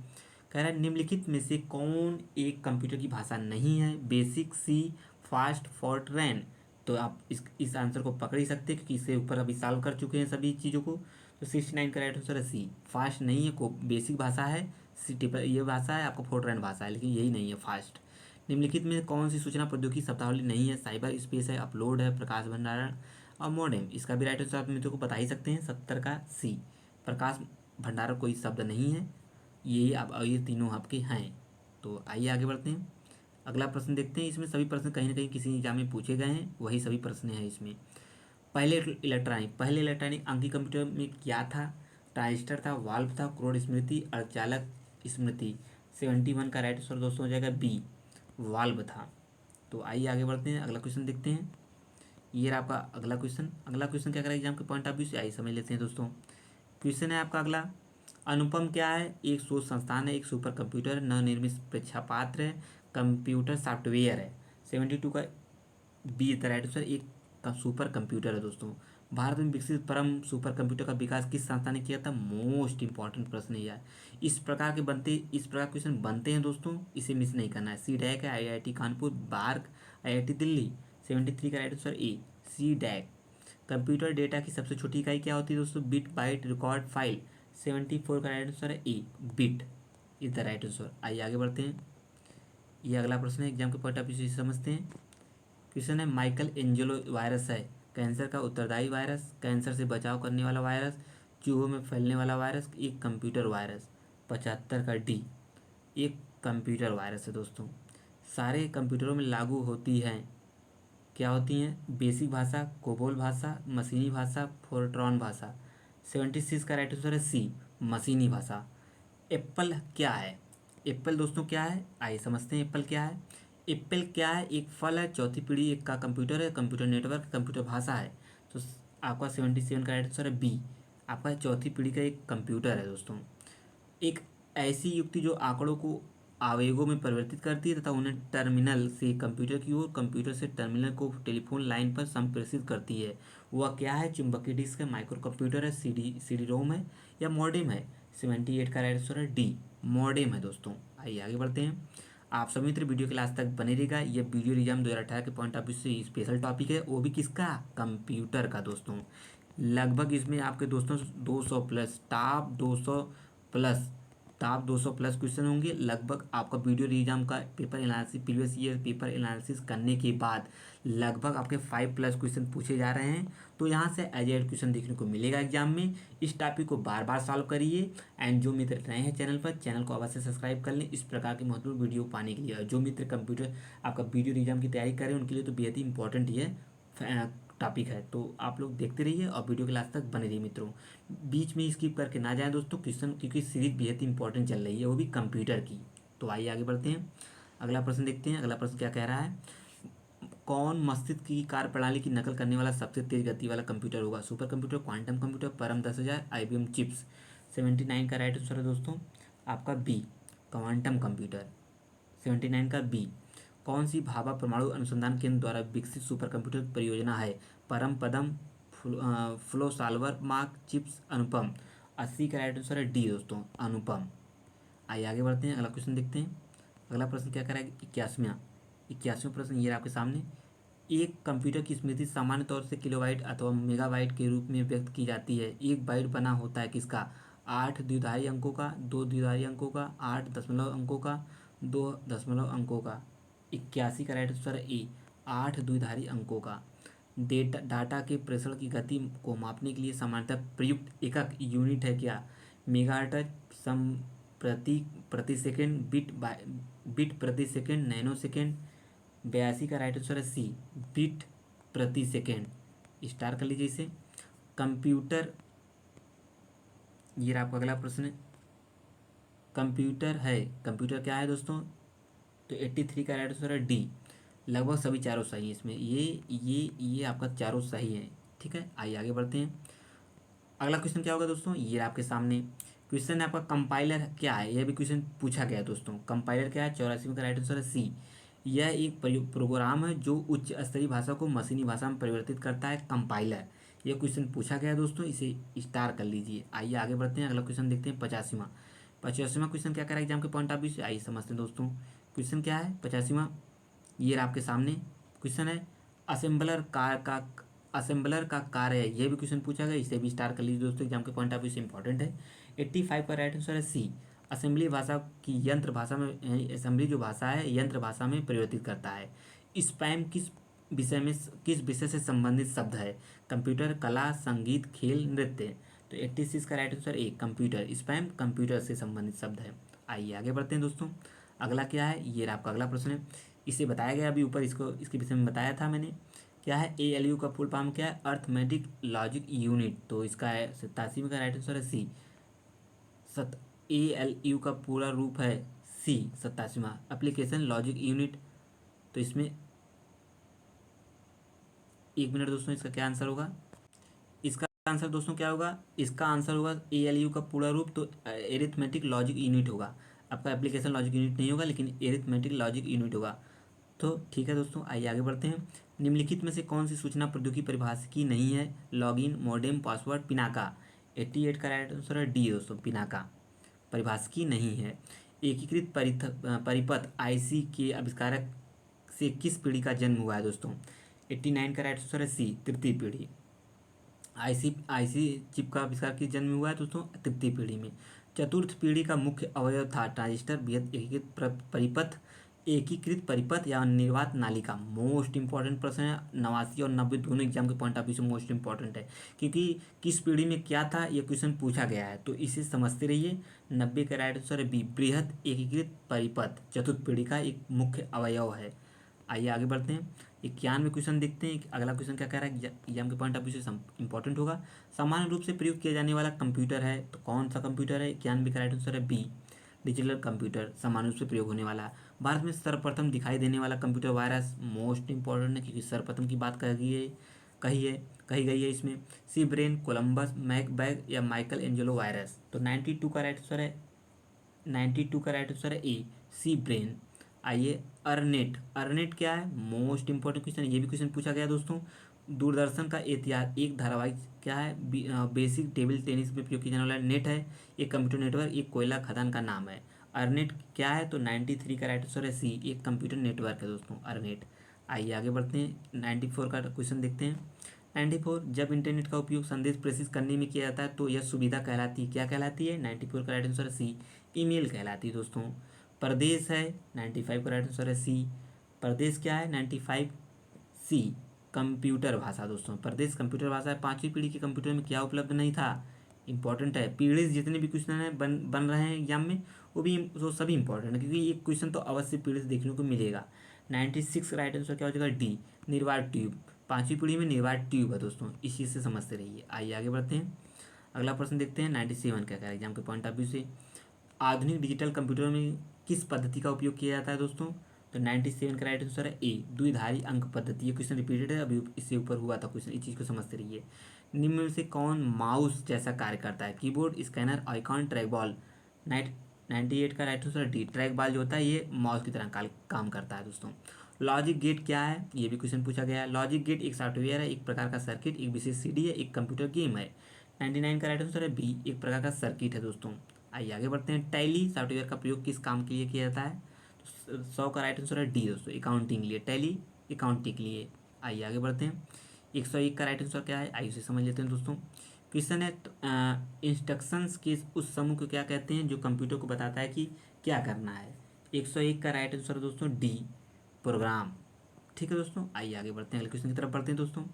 कह रहा है निम्नलिखित में से कौन एक कंप्यूटर की भाषा नहीं है? बेसिक, सी, फास्ट, फोर्ट्रैन। तो आप इस आंसर को पकड़ ही सकते हैं क्योंकि इससे ऊपर अभी सॉल्व कर चुके हैं सभी चीज़ों को। तो 69 का राइट आंसर है सी, फास्ट नहीं है। को बेसिक भाषा है, सी टिपर ये भाषा है, आपको फोर्ट्रैन भाषा है, लेकिन यही नहीं है फास्ट। निम्नलिखित में कौन सी सूचना प्रौद्योगिकी शब्दावली नहीं है? साइबर स्पेस है, अपलोड है, प्रकाश भंडारण और मॉडेम। इसका भी राइट आंसर आप मित्रों को बता ही सकते हैं। 70 का सी, प्रकाश भंडारण कोई शब्द नहीं है। ये तीनों आपके हैं। तो आइए आगे बढ़ते हैं। अगला प्रश्न देखते हैं। इसमें सभी प्रश्न कहीं ना कहीं किसी एग्जाम में पूछे गए हैं, वही सभी प्रश्न हैं इसमें। पहले इलेक्ट्रॉनिक अंकीय कंप्यूटर में क्या था? ट्रांजिस्टर था, वाल्व था, क्रोड स्मृति, अर्धचालक स्मृति। 71 का राइट आंसर दोस्तों हो जाएगा बी, वाल्व था। तो आइए आगे बढ़ते हैं, अगला क्वेश्चन देखते हैं। ये रहा आपका अगला क्वेश्चन। अगला क्वेश्चन क्या करेगा एग्जाम के पॉइंट ऑफ व्यू से, आइए समझ लेते हैं दोस्तों। क्वेश्चन है आपका अगला। अनुपम क्या है? एक शोध संस्थान है, एक सुपर कंप्यूटर, नवनिर्मित प्रेक्षापात्र है, कंप्यूटर सॉफ्टवेयर है। 72 का B is the right answer. एक का सुपर कंप्यूटर है दोस्तों। भारत में विकसित परम सुपर कंप्यूटर का विकास किस संस्था ने किया था? मोस्ट इंपॉर्टेंट प्रश्न है यार। इस प्रकार क्वेश्चन बनते हैं दोस्तों, इसे मिस नहीं करना है। सी डैक है IIT Kanpur, BARC IIT Delhi. 73 का right answer A C DAC. Computer data की सबसे छोटी इकाई क्या होती है दोस्तों? Bit bite record file. 74 का राइट आंसर है ए bit is the right answer. आइए आगे बढ़ते हैं। ये अगला प्रश्न है, एग्जाम के पॉइंट ऑफ व्यू से समझते हैं। क्वेश्चन है, माइकल एंजेलो वायरस है कैंसर का उत्तरदायी वायरस, कैंसर से बचाव करने वाला वायरस, चूहों में फैलने वाला वायरस, एक कंप्यूटर वायरस। 75 का डी एक कंप्यूटर वायरस है दोस्तों। सारे कंप्यूटरों में लागू होती हैं, क्या होती हैं? बेसिक भाषा, कोबोल भाषा, मशीनी भाषा, फोर्ट्रॉन भाषा। 76 का राइट आंसर है सी मशीनी भाषा। एप्पल क्या है? एप्पल दोस्तों क्या है, आइए समझते हैं एप्पल क्या है। एप्पल क्या है? एक फल है, चौथी पीढ़ी एक का कंप्यूटर है, कंप्यूटर नेटवर्क, कंप्यूटर भाषा है। तो आपका 77 का राइट आंसर है बी, आपका चौथी पीढ़ी का एक कंप्यूटर है दोस्तों। एक ऐसी युक्ति जो आंकड़ों को आवेगों में परिवर्तित करती है तथा उन्हें टर्मिनल से कंप्यूटर की ओर, कंप्यूटर से टर्मिनल को टेलीफोन लाइन पर संप्रेषित करती है, वह क्या है? चुंबकीय डिस्क है, माइक्रो कंप्यूटर है, सी डी रोम है या मॉडेम है। 78 का राइट आंसर है डी मॉडेम है दोस्तों। आइए आगे बढ़ते हैं। आप सभी मित्र वीडियो के लास्ट तक बने रहिएगा। यह वीडियो एग्जाम 2018 के पॉइंट ऑफ व्यू से स्पेशल टॉपिक है, वो भी किसका? कंप्यूटर का दोस्तों। लगभग इसमें आपके दोस्तों 200 plus plus top 200 plus question होंगे। लगभग आपका वीडियो एग्जाम का paper analysis, previous year paper analysis करने के बाद लगभग आपके 5 प्लस क्वेश्चन पूछे जा रहे हैं। तो यहाँ से एज क्वेश्चन देखने को मिलेगा एग्जाम में। इस टॉपिक को बार बार सॉल्व करिए। एंड जो मित्र नए हैं चैनल पर, चैनल को अवश्य सब्सक्राइब कर लें इस प्रकार की महत्वपूर्ण वीडियो पाने के लिए। और जो मित्र कंप्यूटर आपका वीडियो एग्जाम की तैयारी कर रहे हैं उनके लिए तो बेहद ही इंपॉर्टेंट ये टॉपिक है। तो आप लोग देखते रहिए और वीडियो के लास्ट तक बने रहिए मित्रों। बीच में स्किप करके ना जाएं दोस्तों क्वेश्चन, क्योंकि सीरीज बेहद इंपॉर्टेंट चल रही है, वो भी कंप्यूटर की। तो आइए आगे बढ़ते हैं, अगला प्रश्न देखते हैं। अगला प्रश्न क्या कह रहा है? कौन मस्तिष्क की कार्य प्रणाली की नकल करने वाला सबसे तेज गति वाला कंप्यूटर होगा? सुपर कंप्यूटर, क्वांटम कंप्यूटर, परम 10,000, IBM चिप्स। 79 का राइट आंसर है दोस्तों आपका बी क्वांटम कंप्यूटर। 79 का बी। कौन सी भाभा परमाणु अनुसंधान केंद्र द्वारा विकसित सुपर कंप्यूटर परियोजना है? परम, पदम, फ्लो सॉल्वर, मार्क, चिप्स, अनुपम। 80 का राइट आंसर है डी दोस्तों अनुपम। आइए आगे बढ़ते हैं, अगला क्वेश्चन देखते हैं। अगला प्रश्न क्या करेगा? 81वां प्रश्न ये रहा आपके सामने। एक कंप्यूटर की स्मृति सामान्य तौर से किलोबाइट अथवा मेगाबाइट के रूप में व्यक्त की जाती है। एक बाइट बना होता है किसका? 8 द्विधारी अंकों का, 2 द्विधारी अंकों का, 8 दशमलव अंकों का, 2 दशमलव अंकों का। 81 का राइट आंसर है ए 8 द्विधारी अंकों का। डाटा के प्रेषण की गति को मापने के लिए सामान्यतः प्रयुक्त एकक यूनिट है क्या? मेगाहर्ट्ज, सम प्रति प्रति सेकेंड, बिट प्रति सेकेंड, नैनो सेकेंड। 82 का राइट आंसर है सी बिट प्रति सेकेंड। स्टार कर लीजिए इसे। कंप्यूटर, ये आपका अगला प्रश्न है। कंप्यूटर है, कंप्यूटर क्या है दोस्तों? तो 83 का राइट आंसर है डी। लगभग सभी चारों सही है इसमें, ये आपका चारों सही है। ठीक है, आइए आगे बढ़ते हैं। अगला क्वेश्चन क्या होगा दोस्तों? ये आपके सामने क्वेश्चन है आपका, कंपाइलर क्या है? यह भी क्वेश्चन पूछा गया है दोस्तों। कंपाइलर क्या है? 84 का राइट आंसर है सी। यह एक प्रोग्राम है जो उच्च स्तरीय भाषा को मशीनी भाषा में परिवर्तित करता है, कंपाइलर। यह क्वेश्चन पूछा गया है दोस्तों, इसे स्टार कर लीजिए। आइए आगे बढ़ते हैं, अगला क्वेश्चन देखते हैं। 85वां क्वेश्चन क्या करेगा एग्जाम के पॉइंट ऑफ व्यू से, आइए समझते हैं दोस्तों। क्वेश्चन क्या है 85वां? ये आपके सामने क्वेश्चन है। असेंबलर कार का असेंबलर का कार्य है, ये भी क्वेश्चन पूछा गया, इसे भी स्टार कर लीजिए दोस्तों, एग्जाम के पॉइंट ऑफ व्यू से इंपॉर्टेंट है। 85 का राइट आंसर है सी। असेंबली भाषा की यंत्र भाषा में, असेंबली जो भाषा है यंत्र भाषा में परिवर्तित करता है। स्पैम किस विषय से संबंधित शब्द है? कंप्यूटर, कला, संगीत, खेल, नृत्य। तो 86 का right answer a computer. Spam computer से संबंधित शब्द है। आइए आगे बढ़ते हैं दोस्तों। अगला क्या है? ये आपका अगला प्रश्न है। इसे बताया गया अभी ऊपर, इसको इसके विषय में बताया था मैंने। क्या है? ALU का फुल फॉर्म क्या है? Arithmetic logic unit. तो इसका है 87 में का राइट आंसर है सी। ALU का पूरा रूप है सी 87वां एप्लीकेशन लॉजिक यूनिट। तो इसमें एक मिनट दोस्तों, इसका क्या आंसर होगा? इसका आंसर दोस्तों क्या होगा? इसका आंसर होगा ALU का पूरा रूप तो एरिथमेटिक लॉजिक यूनिट होगा। आपका एप्लीकेशन लॉजिक यूनिट नहीं होगा, लेकिन एरिथमेटिक लॉजिक यूनिट होगा। तो ठीक है दोस्तों, आइए आगे बढ़ते हैं। निम्नलिखित में से कौन सी सूचना प्रौद्योगिकी परिभाषिकी नहीं है? Login, modem, password, Pinaka. 88 का राइट आंसर है डी दोस्तों, पिनाका परिभाषिकी नहीं है। एकीकृत परिपथ आईसी के आविष्कारक से किस पीढ़ी का जन्म हुआ है दोस्तों? 89 का राइट आंसर है सी, तृतीय पीढ़ी। आईसी आईसी चिप का आविष्कार किस जन्म में हुआ है दोस्तों? तृतीय पीढ़ी में। चतुर्थ पीढ़ी का मुख्य अवयव था ट्रांजिस्टर, बृहद परिपथ, एकीकृत परिपथ या निर्वात नालिका। मोस्ट इंपॉर्टेंट प्रश्न है, 89 और 90 दोनों एग्जाम के पॉइंट ऑफ व्यू से मोस्ट इंपॉर्टेंट है, क्योंकि किस पीढ़ी में क्या था ये क्वेश्चन पूछा गया है, तो इसे समझते रहिए। 90 का राइट आंसर है बी, बृहद एकीकृत परिपथ चतुर्थ पीढ़ी का एक मुख्य अवयव है। आइए आगे बढ़ते हैं। 91 क्वेश्चन देखते हैं। अगला क्वेश्चन क्या कह रहा है, एग्जाम के पॉइंट ऑफ व्यू से इंपॉर्टेंट होगा। सामान्य रूप से प्रयोग किया जाने वाला कंप्यूटर है, तो कौन सा कंप्यूटर है? 91 का राइट आंसर है बी, डिजिटल कंप्यूटर सामान्य रूप से प्रयोग होने वाला। भारत में सर्वप्रथम दिखाई देने वाला कंप्यूटर वायरस, मोस्ट इंपॉर्टेंट है क्योंकि सर्वप्रथम की बात कही गई है इसमें। सी ब्रेन, कोलंबस, मैकबैग या माइकल एंजेलो वायरस। तो 92 का राइट आंसर है 92 का राइट आंसर है ए, सी ब्रेन। आइए, अर्नेट, अर्नेट क्या है? मोस्ट इंपॉर्टेंट क्वेश्चन, ये भी क्वेश्चन पूछा गया दोस्तों। दूरदर्शन का इतिहास एक धारावाहिक क्या है? बेसिक टेबल टेनिस में प्रयोग किया जाने वाला नेट है, एक कंप्यूटर नेटवर्क, एक कोयला खदान का नाम है। अर्नेट क्या है? तो 93 का राइट आंसर है सी, एक कंप्यूटर नेटवर्क है दोस्तों, अर्नेट। आइए आगे बढ़ते हैं। 94 का क्वेश्चन देखते हैं। 94, जब इंटरनेट का उपयोग संदेश प्रेषित करने में किया जाता है तो यह सुविधा कहलाती है, क्या कहलाती है? 94 का राइट आंसर है सी, ईमेल कहलाती है दोस्तों। प्रदेश है, 95 का राइट आंसर है सी। प्रदेश क्या है? 95 सी, कंप्यूटर भाषा दोस्तों। प्रदेश कंप्यूटर भाषा है। पांचवी पीढ़ी के कंप्यूटर में क्या उपलब्ध नहीं था? इंपॉर्टेंट है, पीढ़ी से जितने भी क्वेश्चन हैं बन रहे हैं एग्जाम में, वो सभी इंपॉर्टेंट है, क्योंकि एक क्वेश्चन तो अवश्य पीढ़ी से देखने को मिलेगा। 96 राइट आंसर क्या हो जाएगा? डी, निर्वात ट्यूब। पांचवी पीढ़ी में निर्वात ट्यूब है दोस्तों, इस चीज़ से समझते रहिए। आइए आगे बढ़ते हैं। अगला प्रश्न देखते हैं। 97 क्या है एग्जाम के पॉइंट ऑफ व्यू से, आधुनिक डिजिटल कंप्यूटर में किस पद्धति का उपयोग किया जाता है दोस्तों? तो 97 का राइट आंसर है ए, द्विधारी अंक पद्धति। ये क्वेश्चन रिपीटेड है, अभी इससे ऊपर हुआ था क्वेश्चन, इस चीज़ को समझते रहिए। निम्न में से कौन माउस जैसा कार्य करता है? Keyboard, scanner, icon, track ball. 98 का right answer D, track ball जो होता है ये माउस की तरह काम करता है दोस्तों। लॉजिक गेट क्या है? ये भी क्वेश्चन पूछा गया है। लॉजिक गेट एक सॉफ्टवेयर है, एक प्रकार का सर्किट, एक विशेष सीडी है, एक कंप्यूटर गेम है। 99 का राइट आंसर है बी, एक प्रकार का सर्किट है दोस्तों। आइए आगे बढ़ते हैं। टैली सॉफ्टवेयर का प्रयोग किस काम के लिए किया जाता है? तो 100 का राइट आंसर है डी दोस्तों, अकाउंटिंग के लिए, टैली अकाउंटिंग के लिए। आइए आगे बढ़ते हैं। 101 का राइट आंसर क्या है? आइए उसे समझ लेते हैं दोस्तों। क्वेश्चन है, इंस्ट्रक्शंस के उस समूह को क्या कहते हैं जो कंप्यूटर को बताता है कि क्या करना है? 101 का राइट आंसर है दोस्तों डी, प्रोग्राम। ठीक है दोस्तों, आइए आगे बढ़ते हैं, अगले क्वेश्चन की तरफ बढ़ते हैं दोस्तों।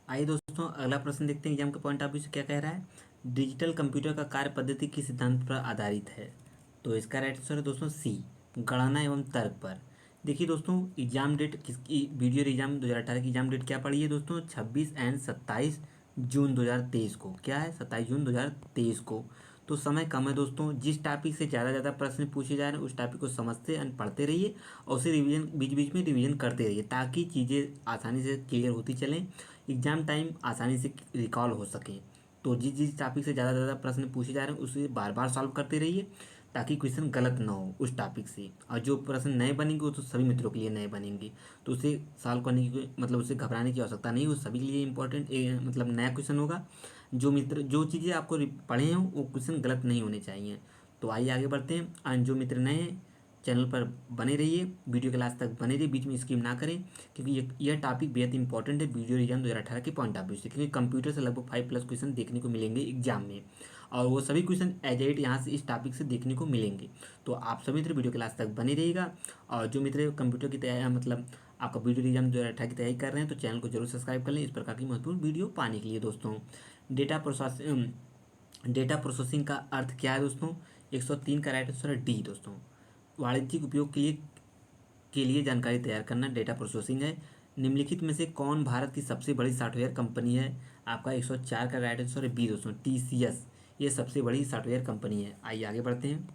आइए दोस्तों, अगला प्रश्न देखते हैं एग्जाम के पॉइंट ऑफ व्यू से क्या कह रहा है। डिजिटल कंप्यूटर का कार्य पद्धति किस सिद्धांत पर आधारित है? तो इसका राइट आंसर है दोस्तों सी, गणना एवं तर्क पर। देखिए दोस्तों, एग्जाम डेट किसकी, वीडियो एग्जाम 2018 की एग्जाम डेट क्या पड़ी है दोस्तों? 26 एंड 27 जून 2023 को। क्या है? 27 जून 2023 को। तो समय कम है दोस्तों। जिस टॉपिक से ज़्यादा प्रश्न पूछे जा रहे हैं उस टॉपिक को समझते एंड पढ़ते रहिए, और उसे रिवीजन बीच बीच में रिवीजन करते रहिए, ताकि चीज़ें आसानी से क्लियर होती चलें, एग्जाम टाइम आसानी से रिकॉल हो सके। तो जिस जिस टॉपिक से ज़्यादा प्रश्न पूछे जा रहे हैं उसे बार बार सॉल्व करते रहिए, ताकि क्वेश्चन गलत ना हो उस टॉपिक से। और जो प्रश्न नए बनेंगे वो तो सभी मित्रों के लिए नए बनेंगे, तो उसे सॉल्व करने की मतलब उसे घबराने की आवश्यकता नहीं, वो सभी के लिए इंपॉर्टेंट मतलब नया क्वेश्चन होगा। जो मित्र जो चीज़ें आपको पढ़े हों वो क्वेश्चन गलत नहीं होने चाहिए। तो आइए आगे बढ़ते हैं। और जो मित्र नए हैं चैनल पर बने रहिए, वीडियो के लास्ट तक बने रहिए, बीच में स्किप ना करें, क्योंकि यह टॉपिक बेहद इंपॉर्टेंट है वीडियो एग्जाम 2018 के पॉइंट ऑफ व्यू से, क्योंकि कंप्यूटर से लगभग 5+ क्वेश्चन देखने को मिलेंगे एग्जाम में, और वो सभी क्वेश्चन एज एट यहाँ से इस टॉपिक से देखने को मिलेंगे। तो आप सभी मित्र वीडियो के लास्ट तक बने रहिएगा। और जो मित्र कंप्यूटर की तैयारी मतलब आपका वीडियो एग्जाम 2018 की तैयारी कर रहे हैं तो चैनल को जरूर सब्सक्राइब कर लें, इस प्रकार की महत्वपूर्ण वीडियो पाने के लिए दोस्तों। डेटा प्रोसेसिंग का अर्थ क्या है दोस्तों? 103 का राइट आंसर है डी दोस्तों, वाणिज्यिक उपयोग के लिए जानकारी तैयार करना डेटा प्रोसेसिंग है। निम्नलिखित में से कौन भारत की सबसे बड़ी सॉफ्टवेयर कंपनी है? आपका 104 का राइट आंसर है बी दोस्तों, TCS, ये सबसे बड़ी सॉफ्टवेयर कंपनी है। आइए आगे बढ़ते हैं।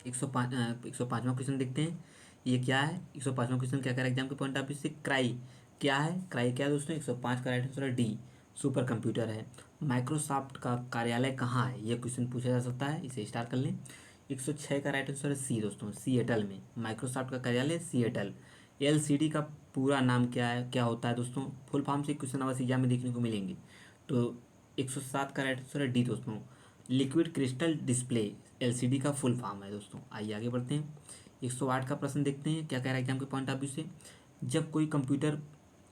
105वां क्वेश्चन देखते हैं, ये क्या है? 105वां क्वेश्चन क्या करें एग्जाम के पॉइंट ऑफ व्यू से? क्राई क्या है? क्राई क्या है दोस्तों? 105 का राइट आंसर है डी, सुपर कंप्यूटर है। माइक्रोसॉफ्ट का कार्यालय कहाँ है? यह क्वेश्चन पूछा जा सकता है, इसे स्टार्ट कर लें। 106 का राइट आंसर है सी दोस्तों, सिएटल में। माइक्रोसॉफ्ट का कार्यालय सिएटल। एलसीडी का पूरा नाम क्या है, क्या होता है दोस्तों? फुल फॉर्म से क्वेश्चन अवश्य एग्जाम में देखने को मिलेंगे। तो 107 का राइट आंसर है डी दोस्तों, लिक्विड क्रिस्टल डिस्प्ले एलसीडी का फुल फॉर्म है दोस्तों। आइए आगे बढ़ते हैं। 108 का प्रश्न देखते हैं क्या कह रहा है एग्जाम के पॉइंट ऑफ व्यू से। जब कोई कंप्यूटर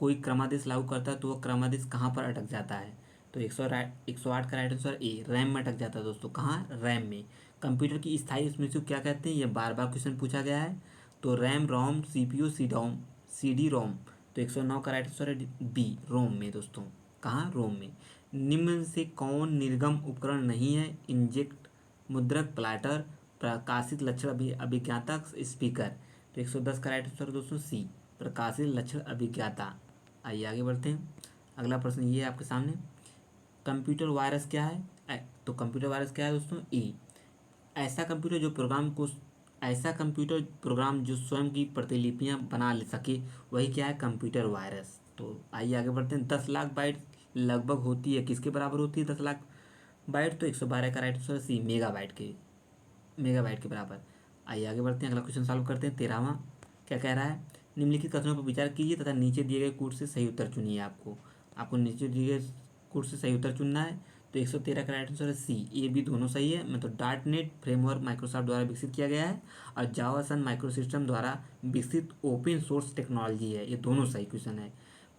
कोई क्रमादेश लागू करता है तो वह क्रमादेश कहाँ पर अटक जाता है? तो 108 का राइट आंसर ए, रैम में अटक जाता है दोस्तों। कहाँ? रैम में। कंप्यूटर की स्थायी स्मृति को क्या कहते हैं? ये बार बार क्वेश्चन पूछा गया है। तो रैम, रोम, सीपीयू, सीडी रोम। तो 109 का राइट आंसर है बी, रोम में दोस्तों। कहाँ? रोम में। निम्न से कौन निर्गम उपकरण नहीं है? इंजेक्ट, मुद्रक, प्लाटर, प्रकाशित लक्षण अभिज्ञाता, स्पीकर। तो 110 का राइट आंसर दोस्तों सी, प्रकाशित लक्षण अभिज्ञाता। आइए आगे बढ़ते हैं। अगला प्रश्न ये है आपके सामने, कंप्यूटर वायरस क्या है? तो कंप्यूटर वायरस क्या है दोस्तों? ई, ऐसा कंप्यूटर जो प्रोग्राम को ऐसा कंप्यूटर प्रोग्राम जो स्वयं की प्रतिलिपियां बना ले सके, वही क्या है? Computer virus. तो आइए आगे बढ़ते हैं। 10 लाख बाइट लगभग होती है, किसके बराबर होती है 10 लाख बाइट? तो 112 का राइट आंसर सी, मेगाबाइट के बराबर। आइए आगे बढ़ते हैं, अगला क्वेश्चन सॉल्व करते हैं। 13वां क्या कह रहा है? निम्नलिखित कथनों पर विचार कीजिए तथा नीचे दिए गए कोड से सही उत्तर चुनिए। आपको नीचे दिए गए कोड से सही उत्तर चुनना है। तो 113 का राइट आंसर है सी, ए बी दोनों सही है। मतलब डॉट नेट फ्रेमवर्क माइक्रोसॉफ्ट द्वारा विकसित किया गया है और जावा सन माइक्रोसिस्टम द्वारा विकसित ओपन सोर्स टेक्नोलॉजी है। ये दोनों सही क्वेश्चन है।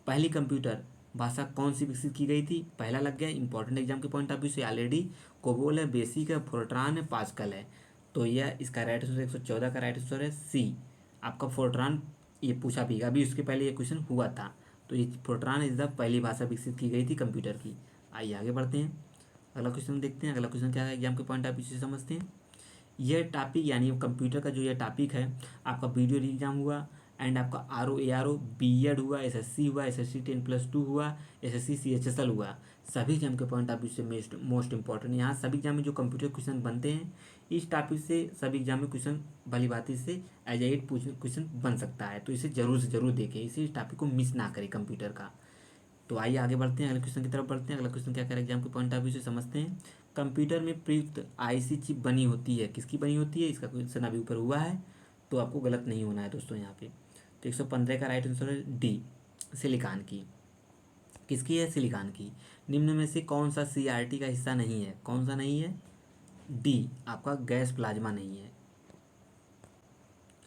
पहली कंप्यूटर भाषा कौन सी विकसित की गई थी? पहला लग गया, इंपॉर्टेंट एग्जाम के पॉइंट ऑफ व्यू से ऑलरेडी। कोबोल है, बेसिक है, फोर्ट्रान है, पास्कल है। तो यह इसका राइट आंसर 114 का राइट आंसर है सी, आपका फोर्ट्रान। ये पूछा भी, अभी उसके पहले ये क्वेश्चन हुआ था। तो ये फोर्ट्रान इज द पहली भाषा विकसित की गई थी कंप्यूटर की। आइए आगे बढ़ते हैं, अगला क्वेश्चन देखते हैं। अगला क्वेश्चन क्या है एग्जाम के पॉइंट ऑफ व्यू से समझते हैं। यह टॉपिक यानी कंप्यूटर का जो यह टॉपिक है, आपका वीडियो एग्जाम हुआ एंड आपका RO ARO B.Ed हुआ, SSC हुआ, SSC 10+2 हुआ, SSC CHSL हुआ। सभी एग्जाम के पॉइंट ऑफ व्यू से मोस्ट इंपॉर्टेंट, यहाँ सभी एग्जाम में जो कंप्यूटर क्वेश्चन बनते हैं इस टॉपिक से सभी एग्जाम में क्वेश्चन भली भांति से एज एट क्वेश्चन बन सकता है। तो इसे जरूर से जरूर देखें, इसी टॉपिक को मिस ना करें कंप्यूटर का। तो आइए आगे बढ़ते हैं, अगले क्वेश्चन की तरफ बढ़ते हैं। अगला क्वेश्चन क्या कह रहा है एग्जाम के पॉइंट ऑफ व्यू से समझते हैं। कंप्यूटर में प्रयुक्त आईसी चिप बनी होती है, किसकी बनी होती है? इसका क्वेश्चन अभी ऊपर हुआ है, तो आपको गलत नहीं होना है दोस्तों यहाँ पे। तो 115 का राइट आंसर है डी, सिलिकॉन की। किसकी है? सिलिकॉन की। निम्न में से कौन सा CRT का हिस्सा नहीं है? कौन सा नहीं है? डी, आपका गैस प्लाज्मा नहीं है।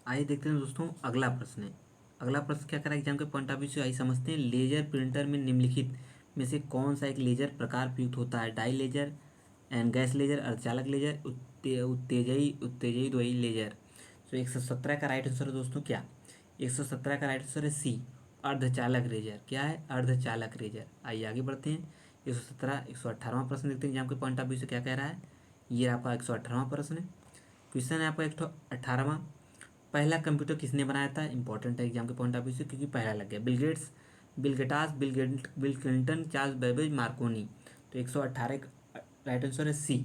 आइए देखते हैं दोस्तों अगला प्रश्न है। अगला प्रश्न क्या करा एग्जाम के पॉइंट ऑफ व्यू से, आइए समझते हैं। लेजर प्रिंटर में निम्नलिखित में से कौन सा एक लेजर प्रकार प्रयुक्त होता है? Dye laser and gas laser, अर्धचालक लेजर, उत्तेजयी द्वयी लेजर। तो 117 का राइट आंसर है दोस्तों क्या? 117 का राइट आंसर है सी, अर्धचालक लेजर। क्या है? अर्धचालक लेजर। आइए आगे बढ़ते हैं। 117 118वां प्रश्न देखते हैं एग्जाम के पॉइंट ऑफ व्यू से क्या कह रहा है। ये आपका 118वां प्रश्न है। क्वेश्चन है आपका 118वां, पहला कंप्यूटर किसने बनाया था? इंपॉर्टेंट है एग्जाम के पॉइंट ऑफ व्यू से क्योंकि पहला लग गया। Bill Gates, Bill Clinton, Charles Babbage, Marconi. तो 118 राइट आंसर है सी,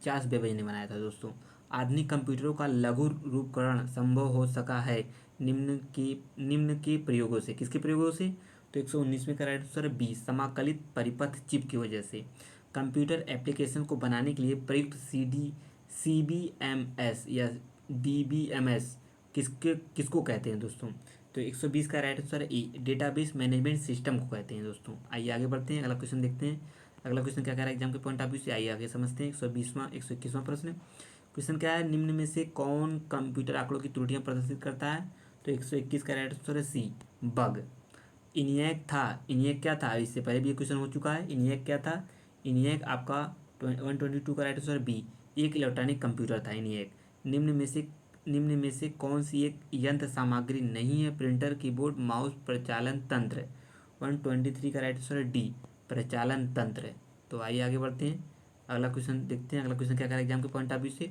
चार्ल्स बेबेज ने बनाया था दोस्तों। आधुनिक कंप्यूटरों का लघु रूपकरण संभव हो सका है निम्न के प्रयोगों से। किसके प्रयोगों से? तो 119 का राइट आंसर है बी, समाकलित परिपथ चिप की वजह से। कंप्यूटर एप्लीकेशन को बनाने के लिए प्रयुक्त CBMS या DBMS किसको कहते हैं दोस्तों? तो 120 का राइट आंसर है ए, डेटाबेस मैनेजमेंट सिस्टम को कहते हैं दोस्तों। आइए आगे बढ़ते हैं, अगला क्वेश्चन देखते हैं। अगला क्वेश्चन क्या कह रहा है एग्जाम के पॉइंट ऑफ व्यू से, आइए आगे समझते हैं। 121वां प्रश्न। क्वेश्चन क्या है, निम्न में से कौन कंप्यूटर आंकड़ों की त्रुटियां प्रदर्शित करता है? तो 121 का राइट आंसर है सी, बग। इनिएक क्या था? इससे पहले भी ये क्वेश्चन हो चुका है। इनिएक क्या था? इनिएक आपका 122 का राइट आंसर बी, एक इलेक्ट्रॉनिक कंप्यूटर था इनिएक। निम्न में से कौन सी एक यंत्र सामग्री नहीं है? प्रिंटर, कीबोर्ड, माउस, प्रचालन तंत्र। 123 का राइट आंसर है डी, प्रचालन तंत्र। तो आइए आगे बढ़ते हैं, अगला क्वेश्चन देखते हैं। अगला क्वेश्चन क्या करें एग्जाम के पॉइंट ऑफ व्यू से।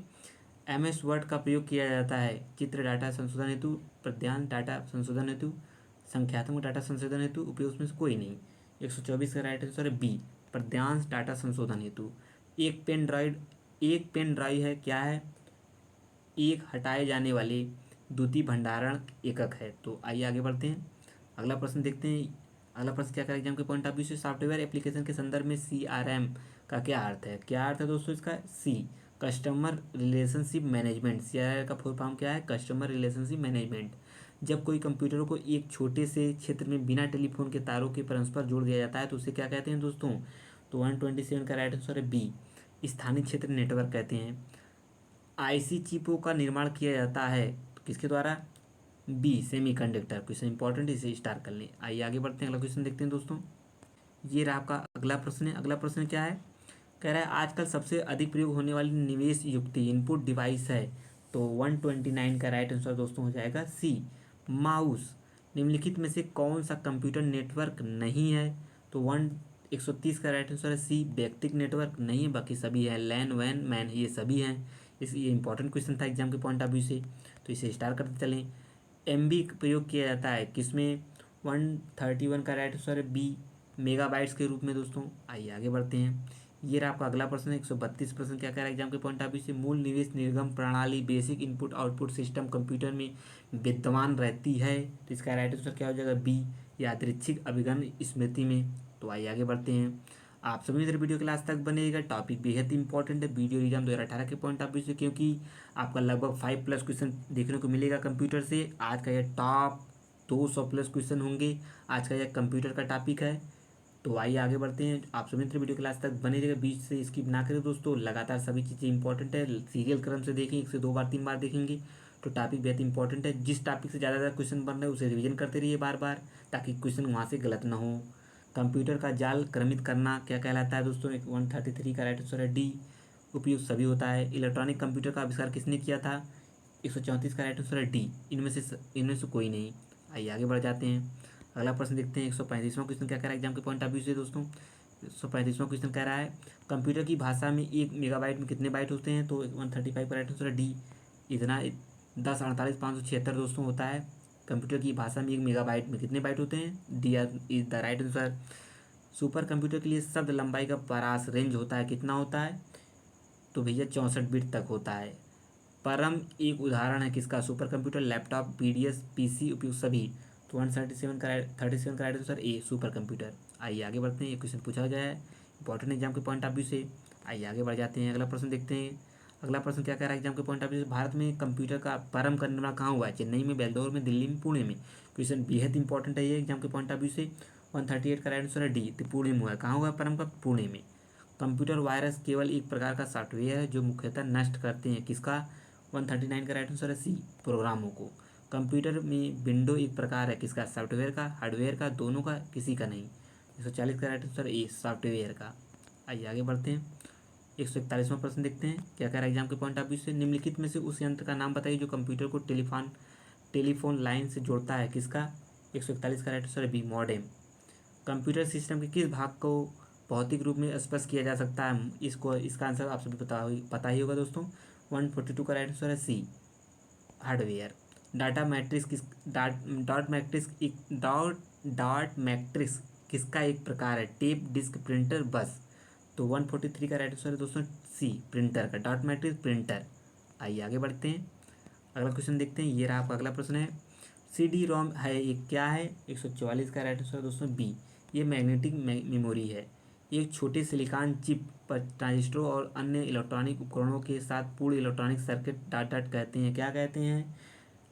MS वर्ड का प्रयोग किया जाता है चित्र डाटा संशोधन हेतु, पद्यांश डाटा संशोधन हेतु, संख्यात्मक डाटा संशोधन हेतु, उपयोग उसमें से कोई नहीं। 124 का राइट आंसर है बी, पद्यांश डाटा संशोधन हेतु। एक पेन ड्राइव है, क्या है? एक हटाए जाने वाले द्वितीय भंडारण एकक है। तो आइए आगे बढ़ते हैं, अगला प्रश्न देखते हैं। अगला प्रश्न क्या करें एग्जाम के पॉइंट ऑफ व्यू से, सॉफ्टवेयर एप्लीकेशन के संदर्भ में CRM का क्या अर्थ है? क्या अर्थ है दोस्तों इसका? सी, कस्टमर रिलेशनशिप मैनेजमेंट, CRM का फुल फॉर्म क्या है? Customer relationship management. जब कोई कंप्यूटर को एक छोटे से क्षेत्र में बिना टेलीफोन के तारों के परस्पर जोड़ दिया जाता है तो उसे क्या कहते हैं दोस्तों? तो 127 का राइट आंसर है बी, स्थानीय क्षेत्र नेटवर्क कहते हैं। आईसी चिपों का निर्माण किया जाता है तो किसके द्वारा? B, semiconductor. क्वेश्चन इंपॉर्टेंट है, इसे स्टार कर लें। आइए आगे बढ़ते हैं, अगला क्वेश्चन देखते हैं दोस्तों। ये रहा आपका अगला प्रश्न है। अगला प्रश्न क्या है? कह रहा है आजकल सबसे अधिक प्रयोग होने वाली निवेश युक्ति इनपुट डिवाइस है। तो 129 का राइट आंसर दोस्तों हो जाएगा सी, माउस। निम्नलिखित में से कौन सा कंप्यूटर नेटवर्क नहीं है? तो 130 का राइट आंसर है सी, व्यक्तिगत नेटवर्क नहीं है, बाकी सभी है। लैन, वैन, मैन, ये सभी हैं। ये इंपॉर्टेंट क्वेश्चन था एग्जाम के पॉइंट ऑफ व्यू से, तो इसे स्टार करते चलें। MB प्रयोग किया जाता है किसमें? 131 का राइट आंसर है बी, मेगाबाइट्स के रूप में दोस्तों। आइए आगे बढ़ते हैं। ये रहा आपका अगला प्रश्न है। 132 प्रश्न क्या कह रहा है एग्जाम के पॉइंट ऑफ व्यू से? मूल निवेश निर्गम प्रणाली basic input output system computer में विद्यमान रहती है। तो इसका राइट आंसर क्या हो जाएगा? बी, यादृच्छिक अभिगम स्मृति में। तो आइए आगे बढ़ते हैं। आप सभी मेरे वीडियो क्लास तक बनेगा। टॉपिक बेहद इंपॉर्टेंट है वीडियो एग्जाम 2018 के पॉइंट ऑफ व्यू से, क्योंकि आपका लगभग 5+ क्वेश्चन देखने को मिलेगा कंप्यूटर से। आज का यह टॉप 200+ क्वेश्चन होंगे। आज का यह कंप्यूटर का टॉपिक है। तो आइए आगे बढ़ते हैं। आप सभी मित्र वीडियो क्लास तक बने रहिएगा, बीच से स्किप ना करें दोस्तों। लगातार सभी चीज़ें इंपॉर्टेंट है, सीरियल क्रम से देखें, 1 से 2 बार 3 बार देखेंगे तो टॉपिक बेहद इंपॉर्टेंट है। जिस टॉपिक से ज़्यादा क्वेश्चन बन रहे हैं उसे रिवीजन करते रहिए बार बार, ताकि क्वेश्चन वहाँ से गलत ना हो। कंप्यूटर का जाल क्रमित करना क्या कहलाता है दोस्तों? 133 का राइट आंसर है डी, उपयुक्त सभी होता है। इलेक्ट्रॉनिक कंप्यूटर का आविष्कार किसने किया था? 134 का राइट आंसर है डी, इनमें से कोई नहीं। आइए आगे बढ़ जाते हैं। अगला प्रश्न देखते हैं। 135वां क्वेश्चन क्या कह रहा है एग्जाम के पॉइंट ऑफ व्यू से दोस्तों? 135वां क्वेश्चन कह रहा है कंप्यूटर की भाषा में 1 मेगाबाइट में कितने बाइट होते हैं? तो 135 का राइट आंसर है डी, इतना 10 48 576 दोस्तों होता है। कंप्यूटर की भाषा में 1 मेगाबाइट में कितने बाइट होते हैं? D is the right answer. Super computer के लिए शब्द लंबाई का परास रेंज होता है, कितना होता है? तो भैया 64 बिट तक होता है। परम एक उदाहरण है किसका? Super computer, laptop, PDS, PC, उपयुक्त सभी। तो 137 का राइट आंसर ए, सुपर कंप्यूटर। आइए आगे बढ़ते हैं। ये क्वेश्चन पूछा गया है इंपॉर्टेंट एग्जाम के पॉइंट ऑफ व्यू से। आइए आगे बढ़ जाते हैं, अगला प्रश्न देखते हैं। अगला प्रश्न क्या कह रहा है एग्जाम के पॉइंट ऑफ व्यू से? भारत में कंप्यूटर का प्रारंभ करने वाला कहाँ हुआ है? चेन्नई में, बेंगलोर में, दिल्ली में, पुणे में। क्वेश्चन बेहद इंपॉर्टेंट है ये एग्जाम के पॉइंट ऑफ व्यू से। 138 का राइट आंसर है डी, तो पुणे में हुआ है। कहाँ हुआ है प्रारंभ? पुणे में। कंप्यूटर वायरस केवल एक प्रकार का सॉफ्टवेयर है जो मुख्यतः नष्ट करते हैं किसका? 139 का राइट आंसर है सी, प्रोग्रामों को। कंप्यूटर में विंडो एक प्रकार है किसका? सॉफ्टवेयर का, हार्डवेयर का, दोनों का, किसी का नहीं। 140 का राइट आंसर ए, सॉफ्टवेयर का। आइए आगे बढ़ते हैं। 141वां प्रश्न देखते हैं क्या कह रहा है एग्जाम के पॉइंट ऑफ व्यू से? निम्नलिखित में से उस यंत्र का नाम बताइए जो कंप्यूटर को टेलीफोन लाइन से जोड़ता है, किसका? 141 का राइट आंसर है बी, मॉडेम। कंप्यूटर सिस्टम के किस भाग को भौतिक रूप में स्पष्ट किया जा सकता है? इसका आंसर आप सभी पता ही होगा दोस्तों। 142 का राइट आंसर है सी, हार्डवेयर। डाटा मैट्रिक्स किस डॉट मैट्रिक्स किसका एक प्रकार है? टेप, डिस्क, प्रिंटर, बस। तो 143 का राइट आंसर है दोस्तों सी, प्रिंटर का। Dot matrix printer. आइए आगे बढ़ते हैं, अगला क्वेश्चन देखते हैं। ये रहा आपका अगला प्रश्न है। CD-ROM है ये क्या है? 144 का राइट आंसर है दोस्तों बी, ये मैग्नेटिक मेमोरी है। एक छोटे सिलिकॉन चिप पर ट्रांजिस्टरों और अन्य इलेक्ट्रॉनिक उपकरणों के साथ पूर्ण इलेक्ट्रॉनिक सर्किट डाट कहते हैं। क्या कहते हैं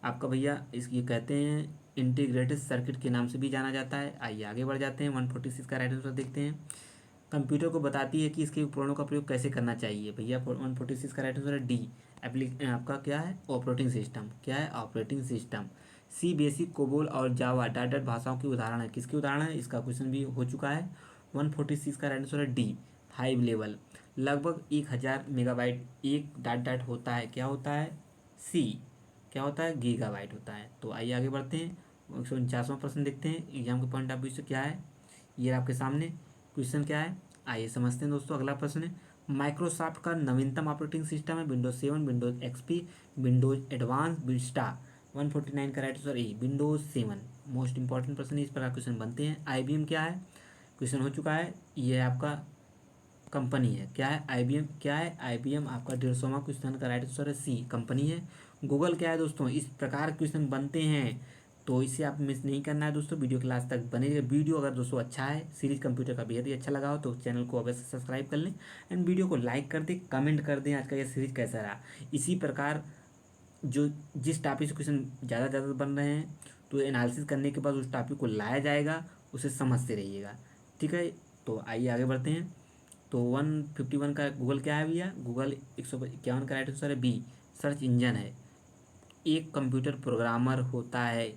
आपका भैया? ये कहते हैं इंटीग्रेटेड सर्किट के नाम से भी जाना जाता है। आइए आगे बढ़ जाते हैं। 146 का राइट आंसर देखते हैं। कंप्यूटर को बताती है कि इसके उपकरणों का प्रयोग कैसे करना चाहिए भैया। 146 का राइट आंसर है डी, आपका क्या है? Operating system. क्या है? Operating system. C, BASIC, COBOL और जावा डाट डाट भाषाओं की उदाहरण है, किसकी उदाहरण है? इसका क्वेश्चन भी हो चुका है। 146 का राइट आंसर है डी, हाई लेवल। लगभग 1000 मेगाबाइट एक डाट डाट होता है, क्या होता है? सी, क्या होता है? गीगाबाइट होता है। तो आइए आगे बढ़ते हैं। 149वां प्रश्न देखते हैं एग्जाम के पॉइंट ऑफ व्यू से क्या है। ये आपके सामने क्वेश्चन क्या है, आइए समझते हैं दोस्तों। अगला प्रश्न है, माइक्रोसॉफ्ट का नवीनतम ऑपरेटिंग सिस्टम है Windows 7, Windows XP, Windows advance, Vista. 149 का राइट आंसर ए, विंडोज 7। मोस्ट इंपॉर्टेंट प्रश्न है, इस प्रकार क्वेश्चन बनते हैं। IBM क्या है? क्वेश्चन हो चुका है, ये आपका कंपनी है। क्या है? IBM क्या है? IBM आपका 150वां क्वेश्चन का राइट आंसर है सी, कंपनी है। गूगल क्या है दोस्तों? इस प्रकार क्वेश्चन बनते हैं। तो इसे आप मिस नहीं करना है दोस्तों, वीडियो क्लास तक बने रहिए। वीडियो अगर दोस्तों अच्छा है, सीरीज कंप्यूटर का बेहद ही अच्छा लगा हो तो चैनल को अवश्य सब्सक्राइब कर लें एंड वीडियो को लाइक कर दें, कमेंट कर दें आज का ये सीरीज कैसा रहा। इसी प्रकार जो जिस टॉपिक से क्वेश्चन ज़्यादा बन रहे हैं तो एनालिसिस करने के बाद उस टॉपिक को लाया जाएगा, उसे समझते रहिएगा, ठीक है। तो आइए आगे बढ़ते हैं। तो 151 का गूगल क्या है भैया? गूगल 151 का राइट आंसर है बी, सर्च इंजन है। एक कंप्यूटर प्रोग्रामर होता है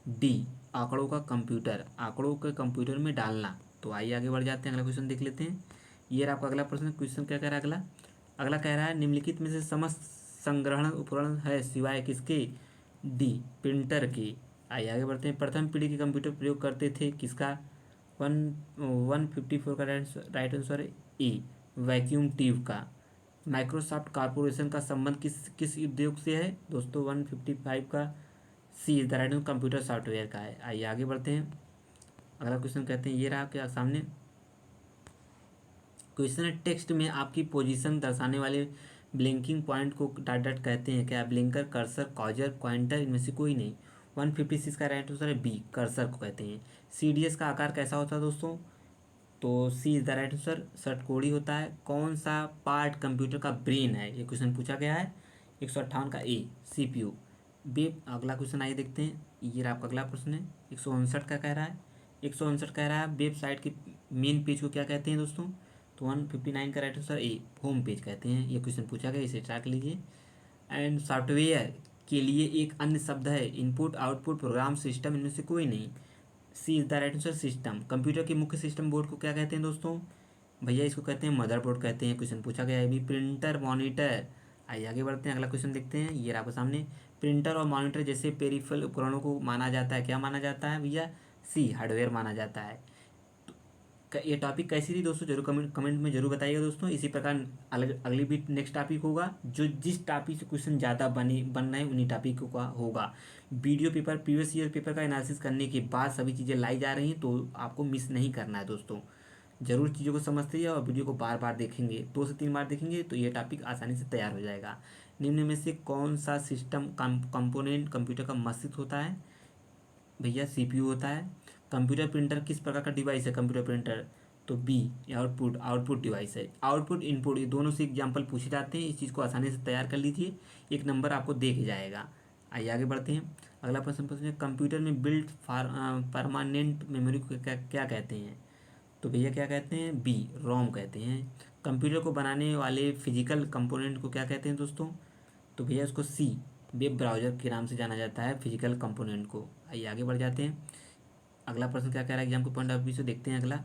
डी, आंकड़ों का कंप्यूटर, आंकड़ों के कंप्यूटर में डालना। तो आइए आगे बढ़ जाते हैं, अगला क्वेश्चन देख लेते हैं। ये रहा आपका अगला प्रश्न। क्वेश्चन क्या कह रहा है अगला? अगला कह रहा है निम्नलिखित में से समस्त संग्रहण उपकरण है सिवाय किसके? डी, प्रिंटर के। आइए आगे बढ़ते हैं। प्रथम पीढ़ी के कंप्यूटर प्रयोग करते थे किसका? 154 का राइट आंसर है ए, वैक्यूम ट्यूब का। माइक्रोसॉफ्ट कॉरपोरेशन का संबंध किस किस उद्योग से है दोस्तों? 155 का C is the right answer, computer software का है। आइए आगे बढ़ते हैं। अगला क्वेश्चन कहते हैं, ये रहा आपके सामने क्वेश्चन है, टेक्स्ट में आपकी पोजीशन दर्शाने वाले blinking point co dot dot कहते हैं क्या? ब्लिंकर, कर्सर, कॉजर, पॉइंटर, इनमें से कोई नहीं। 156 का राइट आंसर है बी, कर्सर को कहते हैं। सीडीएस का आकार कैसा होता है दोस्तों? तो सी इज द राइट आंसर, षटकोणी होता है। कौन सा पार्ट कंप्यूटर का ब्रेन है? ये क्वेश्चन पूछा गया है। 158 का ए, सीपीयू। वेब, अगला क्वेश्चन आइए देखते हैं। ये रहा आपका अगला प्रश्न है। 159 का कह रहा है, 159 कह रहा है वेबसाइट के मेन पेज को क्या कहते हैं दोस्तों? तो 159 का राइट आंसर ए, होम पेज कहते हैं। ये क्वेश्चन पूछा गया, इसे ट्रैक लीजिए। एंड सॉफ्टवेयर के लिए एक अन्य शब्द है इनपुट, आउटपुट, प्रोग्राम, सिस्टम, इनमें से कोई नहीं। C is the right answer, system. कंप्यूटर के मुख्य सिस्टम बोर्ड को क्या कहते हैं दोस्तों? भैया इसको कहते हैं मदरबोर्ड कहते हैं। क्वेश्चन पूछा गया है भी। Printer, monitor. आइए आगे बढ़ते हैं, अगला क्वेश्चन देखते हैं। ये आपके सामने प्रिंटर और मॉनिटर जैसे पेरिफेरल उपकरणों को माना जाता है, क्या माना जाता है भैया? सी, हार्डवेयर माना जाता है। ये टॉपिक कैसी थी दोस्तों? जरूर कमेंट में जरूर बताइएगा दोस्तों। इसी प्रकार अलग अगली भी नेक्स्ट टॉपिक होगा, जो जिस टॉपिक से क्वेश्चन ज़्यादा बन रहे हैं उन्हीं टॉपिक का होगा। Video paper, previous year paper का एनालिसिस करने के बाद सभी चीज़ें लाई जा रही हैं, तो आपको मिस नहीं करना है दोस्तों। जरूर चीज़ों को समझते रहिए और वीडियो को बार बार देखेंगे, 2 से 3 बार देखेंगे तो ये टॉपिक आसानी से तैयार हो जाएगा। निम्न में से कौन सा सिस्टम कंपोनेंट कंप्यूटर का मस्तिष्क होता है? भैया सीपीयू होता है। कंप्यूटर प्रिंटर किस प्रकार का डिवाइस है? कंप्यूटर प्रिंटर, तो बी, आउटपुट डिवाइस है। आउटपुट इनपुट ये दोनों से एग्जाम्पल पूछे जाते हैं, इस चीज़ को आसानी से तैयार कर लीजिए, एक नंबर आपको दे के जाएगा। आइए आगे बढ़ते हैं। अगला प्रश्न है, कंप्यूटर में बिल्ट परमानेंट मेमोरी को क्या कहते हैं? तो भैया क्या कहते हैं? बी, रोम कहते हैं। कंप्यूटर को बनाने वाले फिजिकल कंपोनेंट को क्या कहते हैं दोस्तों? तो भैया उसको सी, वेब ब्राउज़र के नाम से जाना जाता है फिजिकल कंपोनेंट को। आइए आगे बढ़ जाते हैं। अगला प्रश्न क्या कह रहा है एग्जाम के पॉइंट ऑफ व्यू से, देखते हैं अगला।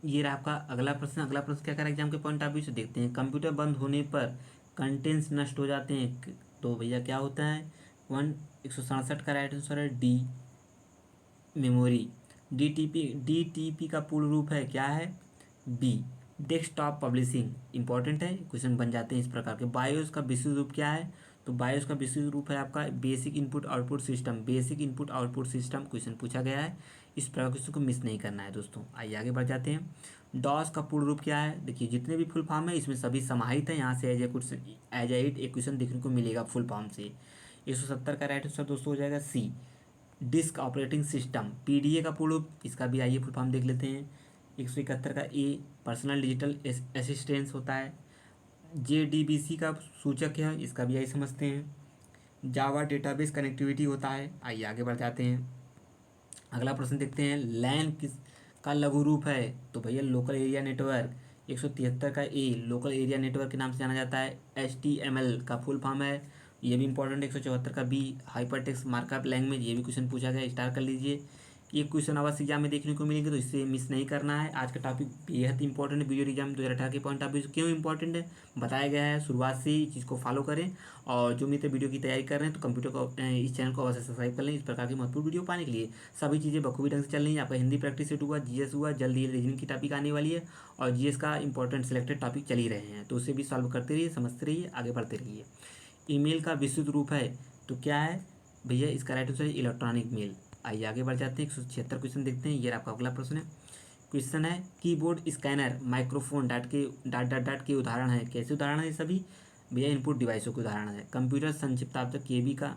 ये रहा आपका अगला प्रश्न। अगला प्रश्न क्या कह रहा है एग्जाम के पॉइंट ऑफ व्यू से, देखते हैं। कंप्यूटर बंद होने पर कंटेंट्स नष्ट हो जाते हैं, तो भैया क्या होता है? 167 का राइट आंसर है डी, मेमोरी। डीटीपी का पूर्ण रूप है क्या है? B, desktop publishing. इंपॉर्टेंट है, क्वेश्चन बन जाते हैं इस प्रकार के। बायोस का विशुद्ध रूप क्या है? तो बायोस का विशुद्ध रूप है आपका basic input output system, basic input output system. Question पूछा गया है, इस प्रकार क्वेश्चन को मिस नहीं करना है दोस्तों। आइए आगे बढ़ जाते हैं। डॉस का पूर्ण रूप क्या है? देखिए जितने भी फुल फॉर्म है इसमें सभी समाहित है, यहाँ से एज ए इट एक क्वेश्चन देखने को मिलेगा फुल फॉर्म से। 170 का राइट आंसर दोस्तों हो जाएगा सी, डिस्क ऑपरेटिंग सिस्टम। पीडीए का पूर्ण रूप, इसका भी आइए फुल फॉर्म देख लेते हैं। 171 का ए, पर्सनल डिजिटल असिस्टेंस होता है। जेडीबीसी का सूचक है, इसका भी आइए समझते हैं। जावा डेटाबेस कनेक्टिविटी होता है। आइए आगे बढ़ जाते हैं। अगला प्रश्न देखते हैं, लैन किस का लघु रूप है? तो भैया लोकल एरिया नेटवर्क। 173 का ए, लोकल एरिया नेटवर्क के नाम से जाना जाता है। HTML का फुल फॉर्म है, ये भी इंपॉर्टेंट है। 174 का बी, हाइपरटेक्स्ट मार्कअप लैंग्वेज, ये भी क्वेश्चन पूछा गया, स्टार कर लीजिए। ये क्वेश्चन अवश्य एग्जाम में देखने को मिलेंगे, तो इससे मिस नहीं करना है। आज का टॉपिक बेहद इंपॉर्टेंट है वीडियो एग्जाम 2018 के पॉइंट ऑफ व्यू से। क्यों इंपॉर्टेंट है बताया गया है, शुरुआत से ही चीज़ को फॉलो करें। और जो मित्र वीडियो की तैयारी कर रहे हैं तो कंप्यूटर को इस चैनल को अवश्य सब्सक्राइब कर लें, इस प्रकार की महत्वपूर्ण वीडियो पाने के लिए। सभी चीज़ें बखूबी ढंग से चल रही हैं। आपका हिंदी प्रैक्टिस सेट हुआ, जीएस हुआ, जल्दी ही रीजनिंग की टॉपिक आने वाली है, और जीएस का इंपॉर्टेंट सिलेक्टेड टॉपिक चल ही रहे हैं, तो उसे भी सॉल्व करते रहिए, समझते रहिए, आगे बढ़ते रहिए। ईमेल का विस्तृत रूप है तो क्या है भैया? इसका राइट आंसर है इलेक्ट्रॉनिक मेल। आइए आगे बढ़ जाते हैं। 176 क्वेश्चन देखते हैं। ये आपका अगला प्रश्न है। क्वेश्चन है, कीबोर्ड, स्कैनर, माइक्रोफोन डाट के उदाहरण है। कैसे उदाहरण है सभी? भैया इनपुट डिवाइसों के उदाहरण है। कंप्यूटर संक्षिप्तार्थ केबी का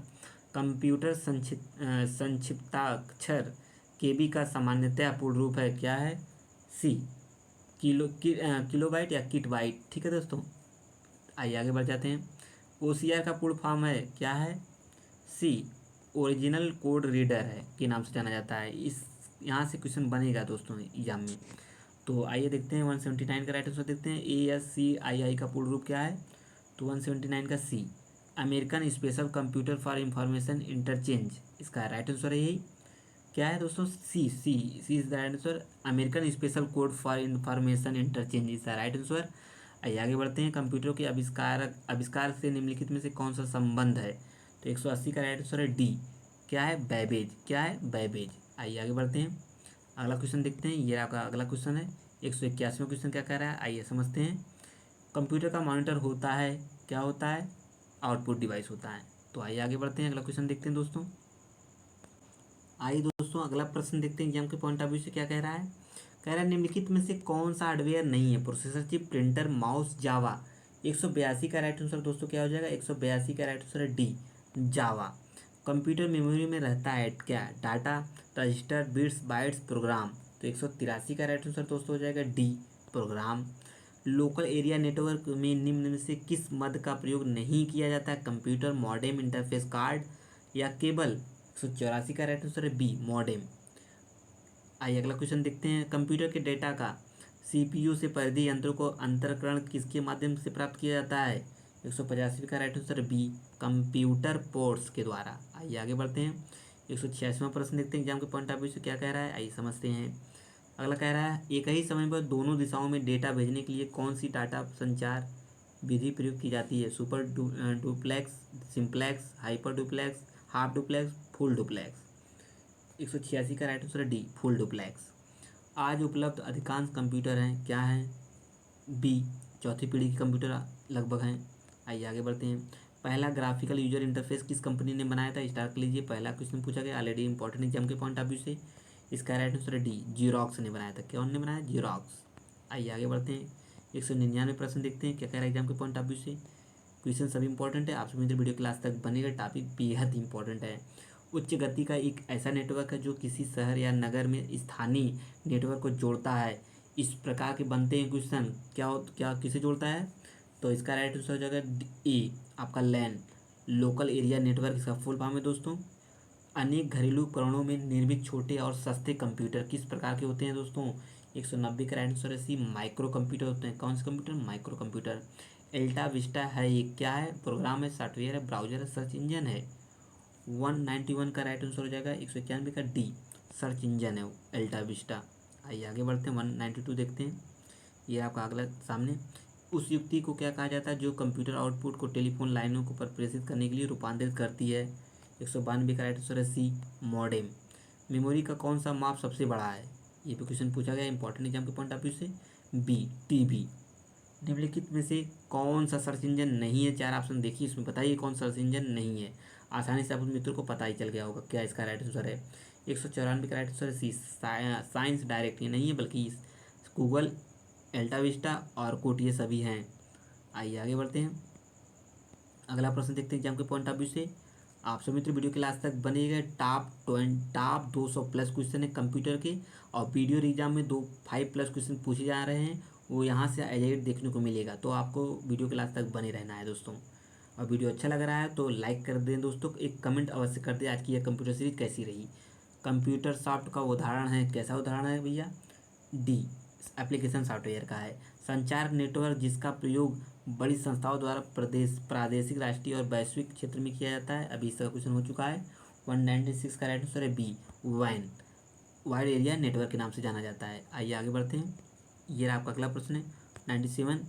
कंप्यूटर संक्षिप्ताक्षर केबी का सामान्यतः पूर्ण रूप है, क्या है? सी, किलोबाइट या किट बाइट। ठीक है दोस्तों, आइए आगे बढ़ जाते हैं। ओसीआर का पूर्ण फॉर्म है, क्या है? सी, ओरिजिनल कोड रीडर है के नाम से जाना जाता है। इस यहाँ से क्वेश्चन बनेगा दोस्तों एग्जाम में। तो आइए देखते हैं 179 का राइट आंसर देखते हैं। ASCII का पूर्ण रूप क्या है? तो 179 का C, American special computer for information interchange, इसका राइट आंसर है यही। क्या है दोस्तों? C is the right answer. American special code for information interchange is the right answer. आइए आगे बढ़ते हैं। कंप्यूटर के आविष्कार से निम्नलिखित में से कौन सा संबंध है? तो 180 का राइट आंसर है डी, क्या है? बैबेज। क्या है? बैबेज। आइए आगे बढ़ते हैं, अगला क्वेश्चन देखते हैं। ये आपका अगला क्वेश्चन है। 181वां क्वेश्चन क्या कह रहा है, आइए समझते हैं। कंप्यूटर का मॉनिटर होता है, क्या होता है? आउटपुट डिवाइस होता है। तो आइए आगे बढ़ते हैं, अगला क्वेश्चन देखते हैं दोस्तों। आइए दोस्तों अगला प्रश्न देखते हैं एग्जाम के पॉइंट ऑफ व्यू से क्या कह रहा है। कह रहा है निम्नलिखित में से कौन सा हार्डवेयर नहीं है? प्रोसेसर चिप, प्रिंटर, माउस, जावा। 182 का राइट आंसर दोस्तों क्या हो जाएगा? 182 का राइट आंसर है डी, जावा। कंप्यूटर मेमोरी में रहता है क्या? Data, register, bits, bytes, program. तो 183 का राइट आंसर दोस्तों हो जाएगा D, program. Local area network में निम्न में से किस मद का प्रयोग नहीं किया जाता है? कंप्यूटर, मॉडेम, इंटरफेस कार्ड या केबल। 184 का राइट आंसर है बी, मॉडेम। आइए अगला क्वेश्चन देखते हैं। कंप्यूटर के डेटा का सीपीयू से परिधि यंत्रों को अंतरकरण किसके माध्यम से प्राप्त किया जाता है? 185 का right answer B, computer ports के द्वारा। आइए आगे बढ़ते हैं। 186वां प्रश्न देखते हैं एग्जाम के पॉइंट ऑफ व्यू से क्या कह रहा है, आइए समझते हैं। अगला कह रहा है एक ही समय पर दोनों दिशाओं में डेटा भेजने के लिए कौन सी डाटा संचार विधि प्रयोग की जाती है? Super duplex, simplex, hyper duplex, half duplex, full duplex. 186 का राइट आंसर है डी, फुल डुप्लेक्स। आज उपलब्ध अधिकांश कंप्यूटर हैं, क्या हैं? बी, चौथी पीढ़ी के कंप्यूटर लगभग हैं। आइए आगे बढ़ते हैं। पहला ग्राफिकल यूजर इंटरफेस किस कंपनी ने बनाया था? स्टार्ट कर लीजिए, पहला क्वेश्चन पूछा गया ऑलरेडी इंपॉर्टेंट एग्जाम के पॉइंट ऑफ व्यू से। इसका राइट आंसर है डी, जीरोक्स ने बनाया था। कौन ने बनाया? जीरोक्स। आइए आगे बढ़ते हैं। 199 प्रश्न देखते हैं क्या कह रहा है एग्जाम के पॉइंट ऑफ व्यू से। क्वेश्चन सभी इंपॉर्टेंट है, आप सभी वीडियो क्लास तक बनेगा, टॉपिक बेहद इंपॉर्टेंट है। उच्च गति का एक ऐसा नेटवर्क है जो किसी शहर या नगर में स्थानीय नेटवर्क को जोड़ता है। इस प्रकार के बनते हैं क्वेश्चन, क्या किसे जोड़ता है? तो इसका राइट आंसर हो जाएगा ए, आपका लैन, लोकल एरिया नेटवर्क इसका फुल फॉर्म है दोस्तों। अनेक घरेलू उपकरणों में निर्मित छोटे और सस्ते कंप्यूटर किस प्रकार के होते हैं दोस्तों? 190 का राइट आंसर है सी, माइक्रो कंप्यूटर होते हैं। कौन से computer? Micro computer. Elta Vista है, ये क्या है? प्रोग्राम है, सॉफ्टवेयर है, ब्राउजर है, सर्च इंजन है। 191 का राइट आंसर हो जाएगा 191 का डी, सर्च इंजन है एल्टा विस्टा। आइए आगे बढ़ते हैं, 192 देखते हैं। ये आपका अगला सामने। उस युक्ति को क्या कहा जाता है जो कंप्यूटर आउटपुट को टेलीफोन लाइनों को प्रेषित करने के लिए रूपांतरित करती है? 192 का राइट आंसर है सी, मॉडेम। मेमोरी का कौन सा माप सबसे बड़ा है? ये भी क्वेश्चन पूछा गया इंपॉर्टेंट एग्जाम के पॉइंट ऑफ व्यू से। B, TB. निम्नलिखित में से कौन सा सर्च इंजन नहीं है? 4 ऑप्शन देखिए, इसमें बताइए कौन सा सर्च इंजन नहीं है। आसानी से आप उन मित्रों को पता ही चल गया होगा क्या इसका राइट आंसर है। 194 का राइट आंसर है सी, साइंस डायरेक्ट। ये नहीं है बल्कि गूगल, एल्टाविस्टा और कोट ये सभी हैं। आइए आगे बढ़ते हैं, अगला प्रश्न देखते हैं एग्जाम के पॉइंट ऑफ व्यू से। आप सभी मित्र वीडियो के लास्ट तक बनेगा। टॉप 200 प्लस क्वेश्चन है कंप्यूटर के, और वीडियो एग्जाम में 5 प्लस क्वेश्चन पूछे जा रहे हैं, वो यहाँ से एज देखने को मिलेगा। तो आपको वीडियो के लास्ट तक बने रहना है दोस्तों। और वीडियो अच्छा लग रहा है तो लाइक कर दें दोस्तों, एक कमेंट अवश्य कर दें आज की यह कंप्यूटर सीरीज कैसी रही। कंप्यूटर सॉफ्ट का उदाहरण है, कैसा उदाहरण है भैया? डी, एप्लीकेशन सॉफ्टवेयर का है। संचार नेटवर्क जिसका प्रयोग बड़ी संस्थाओं द्वारा प्रादेशिक, राष्ट्रीय और वैश्विक क्षेत्र में किया जाता है। अभी इसका क्वेश्चन हो चुका है। 196 का राइट आंसर है बी, वैन, वाइड एरिया नेटवर्क के नाम से जाना जाता है। आइए आगे बढ़ते हैं, ये आपका अगला प्रश्न है 97।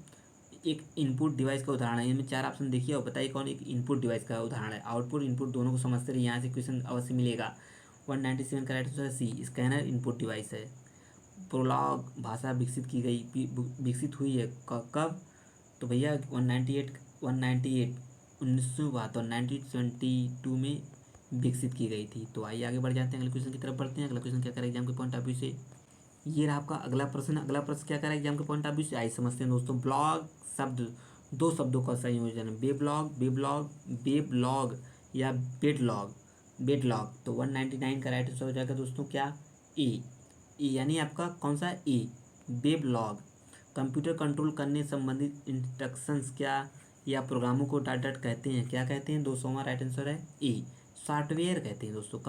एक इनपुट डिवाइस का उदाहरण है, इनमें 4 ऑप्शन देखिए और बताइए कौन एक इनपुट डिवाइस का उदाहरण है। आउटपुट इनपुट दोनों को समझते रहिए, यहाँ से क्वेश्चन अवश्य मिलेगा। 197 का राइट आंसर है सी, स्कैनर इनपुट डिवाइस है। प्रोलॉग भाषा विकसित हुई है कब? तो भैया 198 1972 1972 में विकसित की गई थी। तो आइए आगे बढ़ जाते हैं, अगले क्वेश्चन की तरफ बढ़ते हैं। अगला क्वेश्चन क्या करें एग्जाम के पॉइंट ऑफ व्यू से। ये रहा आपका अगला प्रश्न। अगला प्रश्न क्या करें एग्जाम के पॉइंट ऑफ व्यू से, आइए समझते हैं दोस्तों। ब्लॉग शब्द 2 शब्दों का संयोजन है। वेबलॉग, वेबलॉग, वेबलॉग या बेडलॉग तो 199 का राइट आंसर हो जाएगा दोस्तों क्या, ए। यानी आपका कौन सा, ए। वेबलॉग कंप्यूटर कंट्रोल करने संबंधित इंस्ट्रक्शंस क्या या प्रोग्रामों को डॉट डॉट कहते हैं, क्या कहते हैं, 200वां राइट आंसर है ए, सॉफ्टवेयर कहते हैं दोस्तों।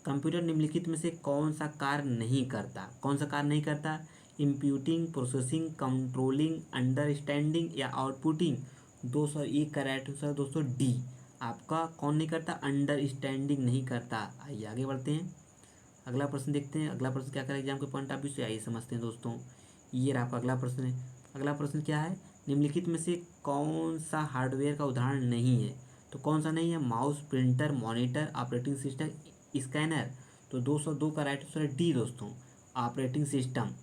कंप्यूटर निम्नलिखित में से कौन सा कार्य नहीं करता, कौन सा कार्य नहीं करता, इंप्यूटिंग, प्रोसेसिंग, कंट्रोलिंग, अंडरस्टैंडिंग या आउटपुटिंग। 201 का राइट आंसर दोस्तों डी, आपका कौन नहीं करता, अंडरस्टैंडिंग नहीं करता। आइए आगे बढ़ते हैं, अगला प्रश्न देखते हैं। अगला प्रश्न क्या करें एग्जाम के पॉइंट ऑफ व्यू से, आइए समझते हैं दोस्तों। ये रहा आपका अगला प्रश्न है। अगला प्रश्न क्या है, निम्नलिखित में से कौन सा हार्डवेयर का उदाहरण नहीं है, तो कौन सा नहीं है, mouse, printer, monitor, operating system, scanner. तो 202 का राइट आंसर है डी दोस्तों, ऑपरेटिंग सिस्टम।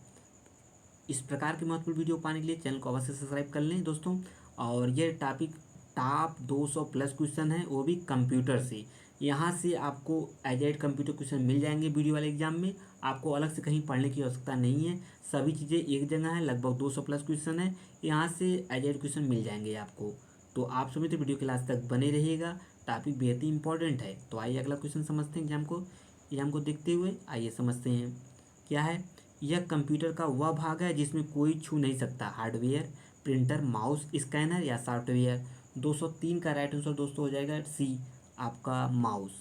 इस प्रकार की महत्वपूर्ण वीडियो पाने के लिए चैनल को अवश्य सब्सक्राइब कर लें दोस्तों। और ये टॉपिक टॉप 200 प्लस क्वेश्चन है, वो भी कंप्यूटर से। यहाँ से आपको एजाइड कंप्यूटर क्वेश्चन मिल जाएंगे वीडियो वाले एग्जाम में, आपको अलग से कहीं पढ़ने की आवश्यकता नहीं है, सभी चीज़ें एक जगह है, लगभग 200 प्लस क्वेश्चन है, यहाँ से एजाइड क्वेश्चन मिल जाएंगे आपको। तो आप सभी तो वीडियो के लास्ट तक बने रहिएगा, टॉपिक बेहद ही इंपॉर्टेंट है। तो आइए अगला क्वेश्चन समझते हैं एग्जाम को देखते हुए, आइए समझते हैं क्या है। यह कंप्यूटर का वह भाग है जिसमें कोई छू नहीं सकता, हार्डवेयर, प्रिंटर, माउस, स्कैनर या सॉफ्टवेयर। 203 का राइट आंसर दोस्तों हो जाएगा सी, आपका माउस।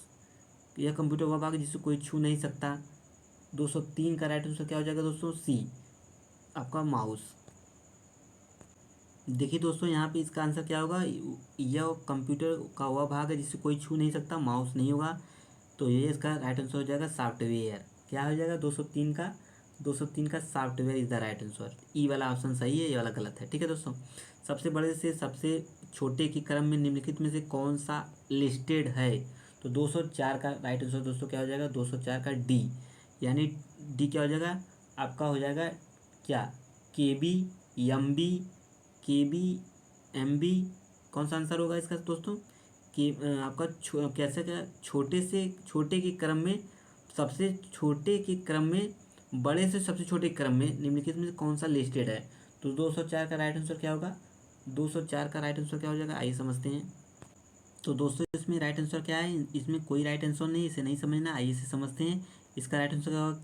यह कंप्यूटर वह भाग है जिसे कोई छू नहीं सकता, 203 का राइट आंसर क्या हो जाएगा दोस्तों, सी, आपका माउस। देखिए दोस्तों यहाँ पे इसका आंसर क्या होगा, यह कंप्यूटर का वह भाग है जिसे कोई छू नहीं सकता, माउस नहीं होगा, तो ये इसका राइट आंसर हो जाएगा सॉफ्टवेयर। क्या हो जाएगा 203 का software is the right answer. E वाला ऑप्शन सही है, ये वाला गलत है, ठीक है दोस्तों। सबसे बड़े से सबसे छोटे के क्रम में निम्नलिखित में से कौन सा लिस्टेड है, तो 204 का राइट आंसर दोस्तों क्या हो जाएगा, 204 का डी। यानी डी क्या हो जाएगा, आपका हो जाएगा क्या, के बी, एम बी, के बी, एम बी। कौन सा आंसर होगा इसका दोस्तों, कि आपका कैसे क्या, छोटे से छोटे के क्रम में, सबसे छोटे के क्रम में, बड़े से सबसे छोटे क्रम में निम्नलिखित में से कौन सा लिस्टेड है। तो 204 का राइट आंसर क्या होगा, 204 का राइट आंसर क्या हो जाएगा, आइए समझते हैं। तो दोस्तों इसमें राइट आंसर क्या है, इसमें कोई राइट आंसर नहीं, इसे नहीं समझना, आइए इसे समझते हैं। इसका राइट आंसर क्या होगा,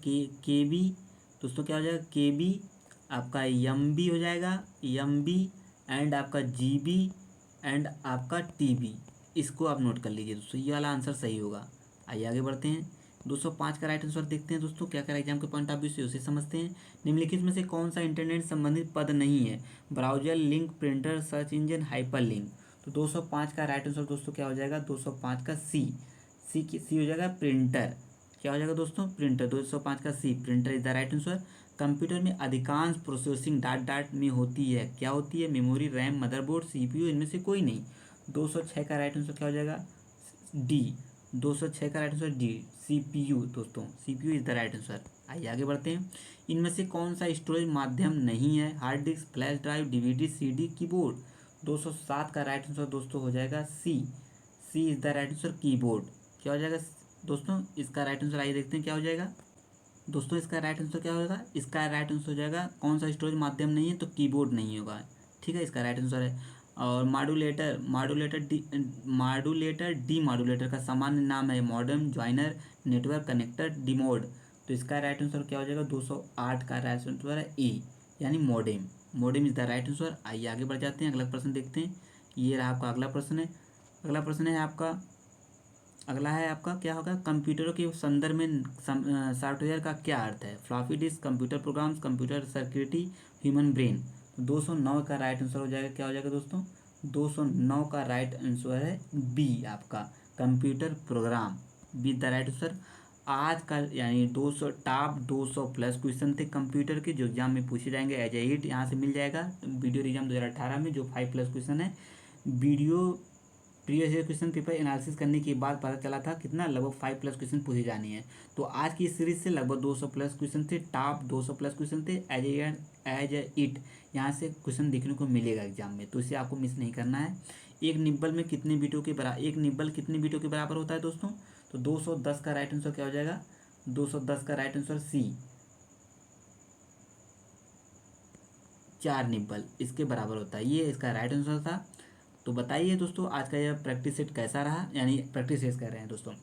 के बी दोस्तों, क्या हो जाएगा, के बी, आपका एम बी हो जाएगा, एम बी एंड आपका जी बी एंड आपका टी बी। इसको आप नोट कर लीजिए दोस्तों, ये वाला आंसर सही होगा। आइए आगे बढ़ते हैं, 205 का राइट आंसर देखते हैं दोस्तों, क्या क्या एग्जाम के पॉइंट ऑफ व्यू से उसे समझते हैं। निम्नलिखित में से कौन सा इंटरनेट संबंधित पद नहीं है, browser, link, printer, search engine, hyper link. तो 205 का राइट आंसर दोस्तों क्या हो जाएगा, 205 का सी हो जाएगा, प्रिंटर। क्या हो जाएगा दोस्तों, प्रिंटर। 205 का C, printer is the right answer. Computer में अधिकांश प्रोसेसिंग डाट डाट में होती है, क्या होती है, मेमोरी, रैम, मदरबोर्ड, सीपीयू, इनमें से कोई नहीं। 206 का राइट आंसर क्या हो जाएगा, डी। 206 का राइट आंसर डी, सीपीयू दोस्तों, CPU is the right answer. आइए आगे बढ़ते हैं। इनमें से कौन सा स्टोरेज माध्यम नहीं है, hard disk, flash drive, DVD, CD, keyboard. 207 का राइट आंसर दोस्तों हो जाएगा C is the right answer, keyboard. क्या हो जाएगा दोस्तों इसका राइट आंसर, आइए देखते हैं क्या हो जाएगा दोस्तों। इसका राइट आंसर क्या होगा, इसका राइट आंसर हो जाएगा, कौन सा स्टोरेज माध्यम नहीं है, तो कीबोर्ड नहीं होगा, ठीक है, इसका राइट आंसर है। और मॉड्यूलेटर डी मॉड्यूलेटर का सामान्य नाम है मॉडेम, ज्वाइनर, नेटवर्क कनेक्टर, डिमोड। तो इसका राइट आंसर क्या हो जाएगा, 208 का राइट आंसर है ए, यानी modem is the right answer. आइए आगे बढ़ जाते हैं, अगला प्रश्न देखते हैं। ये रहा आपका अगला प्रश्न है। अगला प्रश्न है आपका, अगला है आपका क्या होगा, कंप्यूटरों के संदर्भ में सॉफ्टवेयर का क्या अर्थ है, floppy disk, computer programs, computer circuitry, human brain. तो 209 का राइट आंसर हो जाएगा, क्या हो जाएगा दोस्तों, 209 का राइट आंसर है बी, आपका computer program, B the right answer. आज का यानी 200 टॉप 200 प्लस क्वेश्चन थे कंप्यूटर के, जो एग्जाम में पूछे जाएंगे एज ए हिट, यहाँ से मिल जाएगा वीडियो एग्जाम 2018 में, जो 5 प्लस क्वेश्चन है। Video previous year question paper analysis करने के बाद पता चला था कितना, लगभग 5 प्लस क्वेश्चन पूछे जाने हैं। तो आज की इस सीरीज से लगभग 200 प्लस क्वेश्चन थे, टॉप 200 प्लस क्वेश्चन थे एज ए इट, यहाँ से क्वेश्चन देखने को मिलेगा एग्जाम में, तो इसे आपको मिस नहीं करना है। एक निब्बल में कितने बीटों के बराबर, एक निब्बल कितने बीटों के बराबर होता है दोस्तों, तो 210 का राइट आंसर क्या हो जाएगा, 210 का राइट आंसर सी, 4 निब्बल इसके बराबर होता है, ये इसका राइट आंसर था। तो बताइए दोस्तों आज का यह प्रैक्टिस सेट कैसा रहा, यानी प्रैक्टिस सेट कर रहे हैं दोस्तों,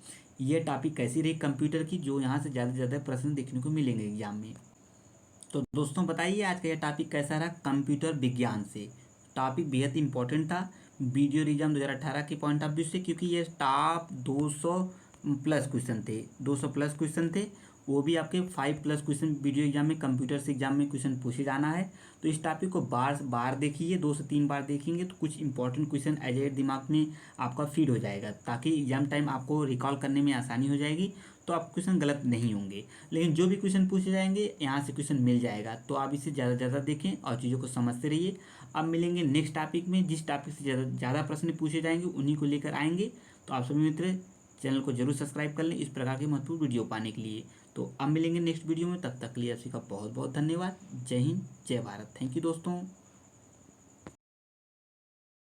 ये टॉपिक कैसी रही कंप्यूटर की, जो यहाँ से ज़्यादा से ज़्यादा प्रश्न देखने को मिलेंगे एग्जाम में। तो दोस्तों बताइए आज का यह टॉपिक कैसा रहा कंप्यूटर विज्ञान से। टॉपिक बेहद इंपॉर्टेंट था वीडियो एग्जाम 2018 के पॉइंट ऑफ व्यू से, क्योंकि ये टॉप 200 प्लस क्वेश्चन थे, 200 प्लस क्वेश्चन थे, वो भी आपके 5 प्लस क्वेश्चन वीडियो एग्जाम में, कंप्यूटर से एग्जाम में क्वेश्चन पूछे जाना है। तो इस टॉपिक को बार बार देखिए, 2 से 3 बार देखेंगे तो कुछ इंपॉर्टेंट क्वेश्चन एज ए दिमाग में आपका फीड हो जाएगा, ताकि एग्जाम टाइम आपको रिकॉल करने में आसानी हो जाएगी, तो आप क्वेश्चन गलत नहीं होंगे। लेकिन जो भी क्वेश्चन पूछे जाएंगे यहाँ से क्वेश्चन मिल जाएगा, तो आप इसे ज़्यादा से ज़्यादा देखें और चीज़ों को समझते रहिए। अब मिलेंगे नेक्स्ट टॉपिक में, जिस टॉपिक से ज़्यादा ज़्यादा प्रश्न पूछे जाएंगे उन्हीं को लेकर आएंगे। तो आप सभी मित्र चैनल को जरूर सब्सक्राइब कर लें इस प्रकार के महत्वपूर्ण वीडियो पाने के लिए। तो अब मिलेंगे नेक्स्ट वीडियो में, तब तक के लिए आप सभी का बहुत बहुत धन्यवाद। जय हिंद, जय भारत। थैंक यू दोस्तों।